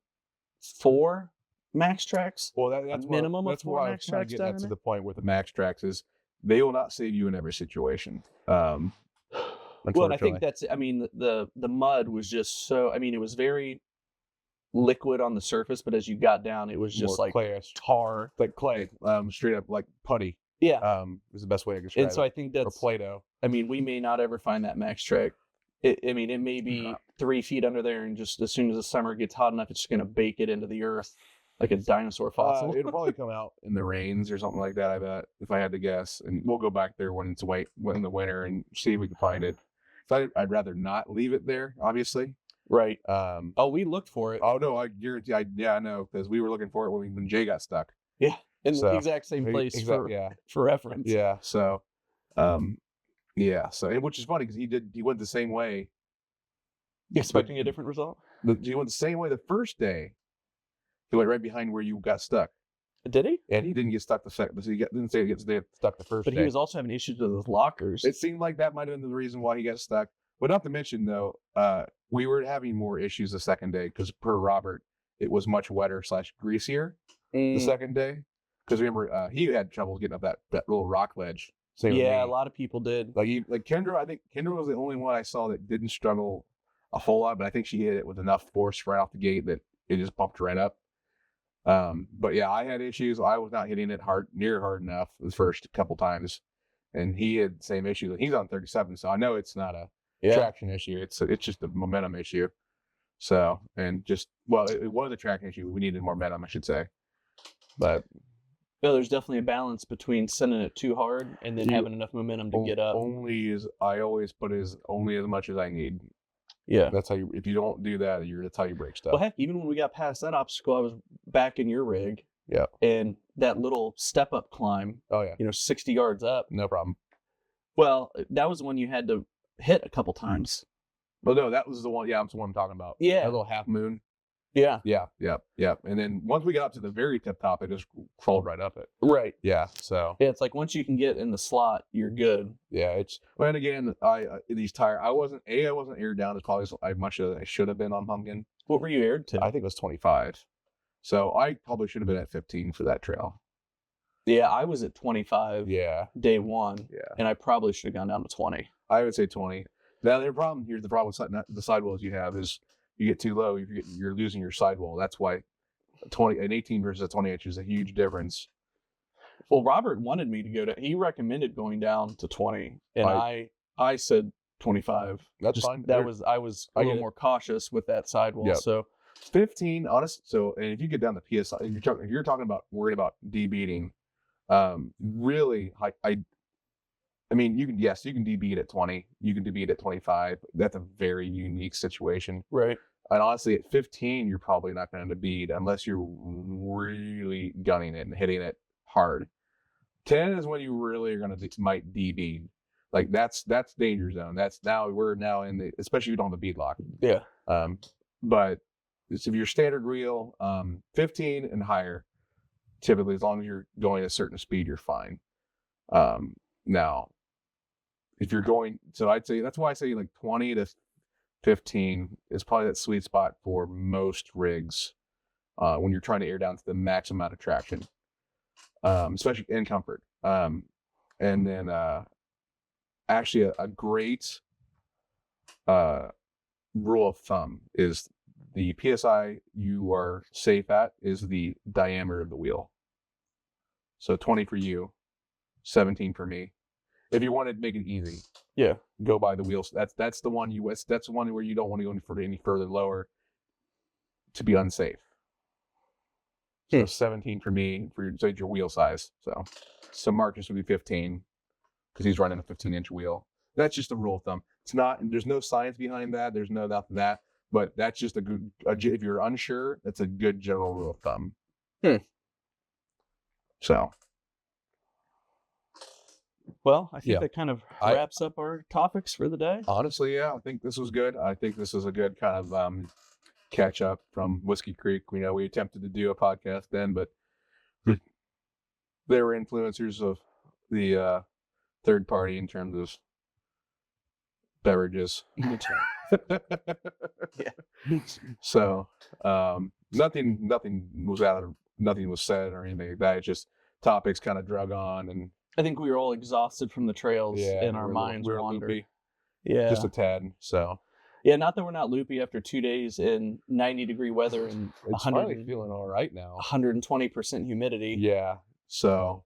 S1: 4 max tracks.
S2: Well, that's
S1: minimum
S2: of 4 max tracks. That's to the point with the max tracks is they will not save you in every situation.
S1: Well, I think that's, the mud was just so, it was very liquid on the surface, but as you got down, it was just
S2: more
S1: like
S2: clayish.
S1: tar.
S2: Like clay, straight up like putty.
S1: Yeah.
S2: Is the best way I can describe it.
S1: And so I think that's...
S2: Or Play-Doh.
S1: we may not ever find that max track. It may be 3 feet under there, and just as soon as the summer gets hot enough, it's just going to bake it into the earth like a dinosaur fossil.
S2: It'll probably come out in the rains or something like that, I bet, if I had to guess. And we'll go back there when it's in the winter and see if we can find it. I'd rather not leave it there, obviously.
S1: Right. We looked for it.
S2: Oh, no, I guarantee. I know, because we were looking for it when Jay got stuck.
S1: Yeah. In the exact same place for reference.
S2: Yeah. So, So, which is funny because he went the same way.
S1: Expecting a different result?
S2: He went the same way the first day. He went right behind where you got stuck.
S1: Did he?
S2: And he didn't get stuck the second. So didn't say he gets stuck the first day.
S1: But he was also having issues with his lockers.
S2: It seemed like that might have been the reason why he got stuck. But not to mention, though, we were having more issues the second day because per Robert, it was much wetter / greasier the second day. Because remember, he had trouble getting up that little rock ledge.
S1: A lot of people did.
S2: Like Kendra, I think Kendra was the only one I saw that didn't struggle a whole lot, but I think she hit it with enough force right off the gate that it just bumped right up. But yeah, I had issues. I was not hitting it near hard enough the first couple times, and he had the same issue. He's on 37, so I know it's not a traction issue. It's just a momentum issue. So, and just it was a traction issue. We needed more momentum, I should say. But
S1: there's definitely a balance between sending it too hard and then having enough momentum to get up.
S2: I always put only as much as I need.
S1: Yeah.
S2: That's how if you don't do that, that's how you break stuff.
S1: Well, heck, even when we got past that obstacle, I was back in your rig.
S2: Yeah.
S1: And that little step up climb.
S2: Oh yeah.
S1: 60 yards up.
S2: No problem.
S1: Well, that was the one you had to hit a couple times.
S2: Well, no, that was the one. Yeah, that's the one I'm talking about.
S1: Yeah.
S2: That little half moon.
S1: Yeah.
S2: Yeah. And then once we got up to the very top, it just crawled right up it.
S1: Right.
S2: Yeah. So.
S1: Yeah, it's like once you can get in the slot, you're good.
S2: Yeah. And again, these tires, I wasn't aired down as much as I should have been on Pumpkin.
S1: What were you aired to?
S2: I think it was 25. So I probably should have been at 15 for that trail.
S1: Yeah, I was at 25.
S2: Yeah.
S1: Day one.
S2: Yeah.
S1: And I probably should have gone down to 20.
S2: I would say 20. Now the problem with the sidewalls you have is you get too low, you're losing your sidewall. That's why an 18 versus a 20 inch is a huge difference.
S1: Well, Robert wanted me to he recommended going down to 20, and I said 25.
S2: That's fine.
S1: I was a little more cautious with that sidewall. Yep. So
S2: 15, honest. So, and if you get down to PSI, if you're talking about worried about debeating, really, I mean, you can debeat at 20, you can debeat at 25. That's a very unique situation,
S1: right?
S2: And honestly, at 15, you're probably not going to debeat unless you're really gunning it and hitting it hard. 10 is when you really are going to might debeat. Like that's danger zone. We're now in the, especially if you don't have a bead lock.
S1: Yeah.
S2: But if you're standard reel, 15 and higher, typically as long as you're going at a certain speed, you're fine. Now, if you're going, so I'd say that's why I say like 20 to 15 is probably that sweet spot for most rigs when you're trying to air down to the max amount of traction, especially in comfort. And then actually a great rule of thumb is the PSI you are safe at is the diameter of the wheel. So 20 for you, 17 for me. If you want to make it easy, go by the wheels. That's the one that's the one where you don't want to go any further lower to be unsafe. So 17 for me for your wheel size. So Marcus would be 15 because he's running a 15-inch wheel. That's just a rule of thumb. It's not. There's no science behind that. There's no nothing that. But that's just if you're unsure, that's a good general rule of thumb. So.
S1: Well, I think that kind of wraps up our topics for the day.
S2: Honestly, yeah, I think this was good. I think this is a good kind of catch up from Whiskey Creek. We attempted to do a podcast then, but they were influencers of the third party in terms of beverages. So nothing was said or anything like that. It's just topics kind of drug on, and
S1: I think we were all exhausted from the trails and our minds wandered.
S2: Loopy.
S1: Yeah.
S2: Just a tad. So.
S1: Yeah, not that we're not loopy after 2 days in 90-degree weather and
S2: it's finally feeling all right now.
S1: 120% humidity.
S2: Yeah. So,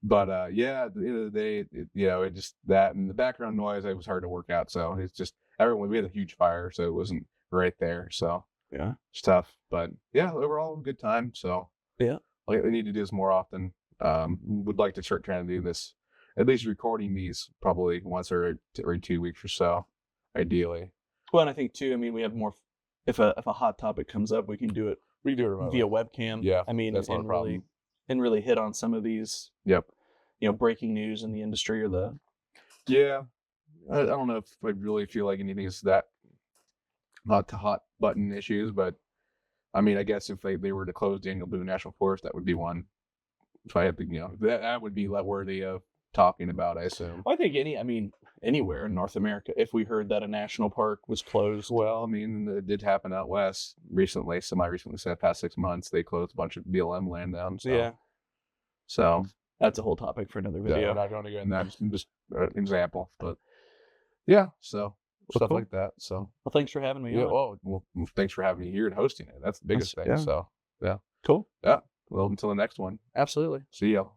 S2: but at the end of the day, it just that and the background noise, it was hard to work out. So it's just we had a huge fire, so it wasn't right there. So
S1: yeah,
S2: it's tough. But yeah, overall good time. So
S1: yeah,
S2: we need to do this more often. Would like to start trying to do this, at least recording these probably once every 2 weeks or so, ideally.
S1: Well, and I think too, we have more, if a hot topic comes up, we can do it
S2: remotely
S1: via webcam.
S2: Yeah.
S1: That's not a problem. Really hit on some of these, breaking news in the industry or
S2: yeah. I don't know if I really feel like anything is that hot button issues, but I guess if they were to close Daniel Boone National Forest, that would be one. If I had to, that would be worthy of talking about, I assume.
S1: I think anywhere in North America, if we heard that a national park was closed.
S2: Well, it did happen out west recently. Semi-recently, so the past 6 months, they closed a bunch of BLM land down. So. Yeah. So.
S1: That's a whole topic for another video.
S2: Yeah, we're not going to go in that. Just an example. But, yeah, so stuff like that. So.
S1: Well, thanks for having me on.
S2: Well, thanks for having me here and hosting it. That's the biggest thing. Yeah. So, yeah.
S1: Cool.
S2: Yeah. Well, until the next one.
S1: Absolutely.
S2: See y'all.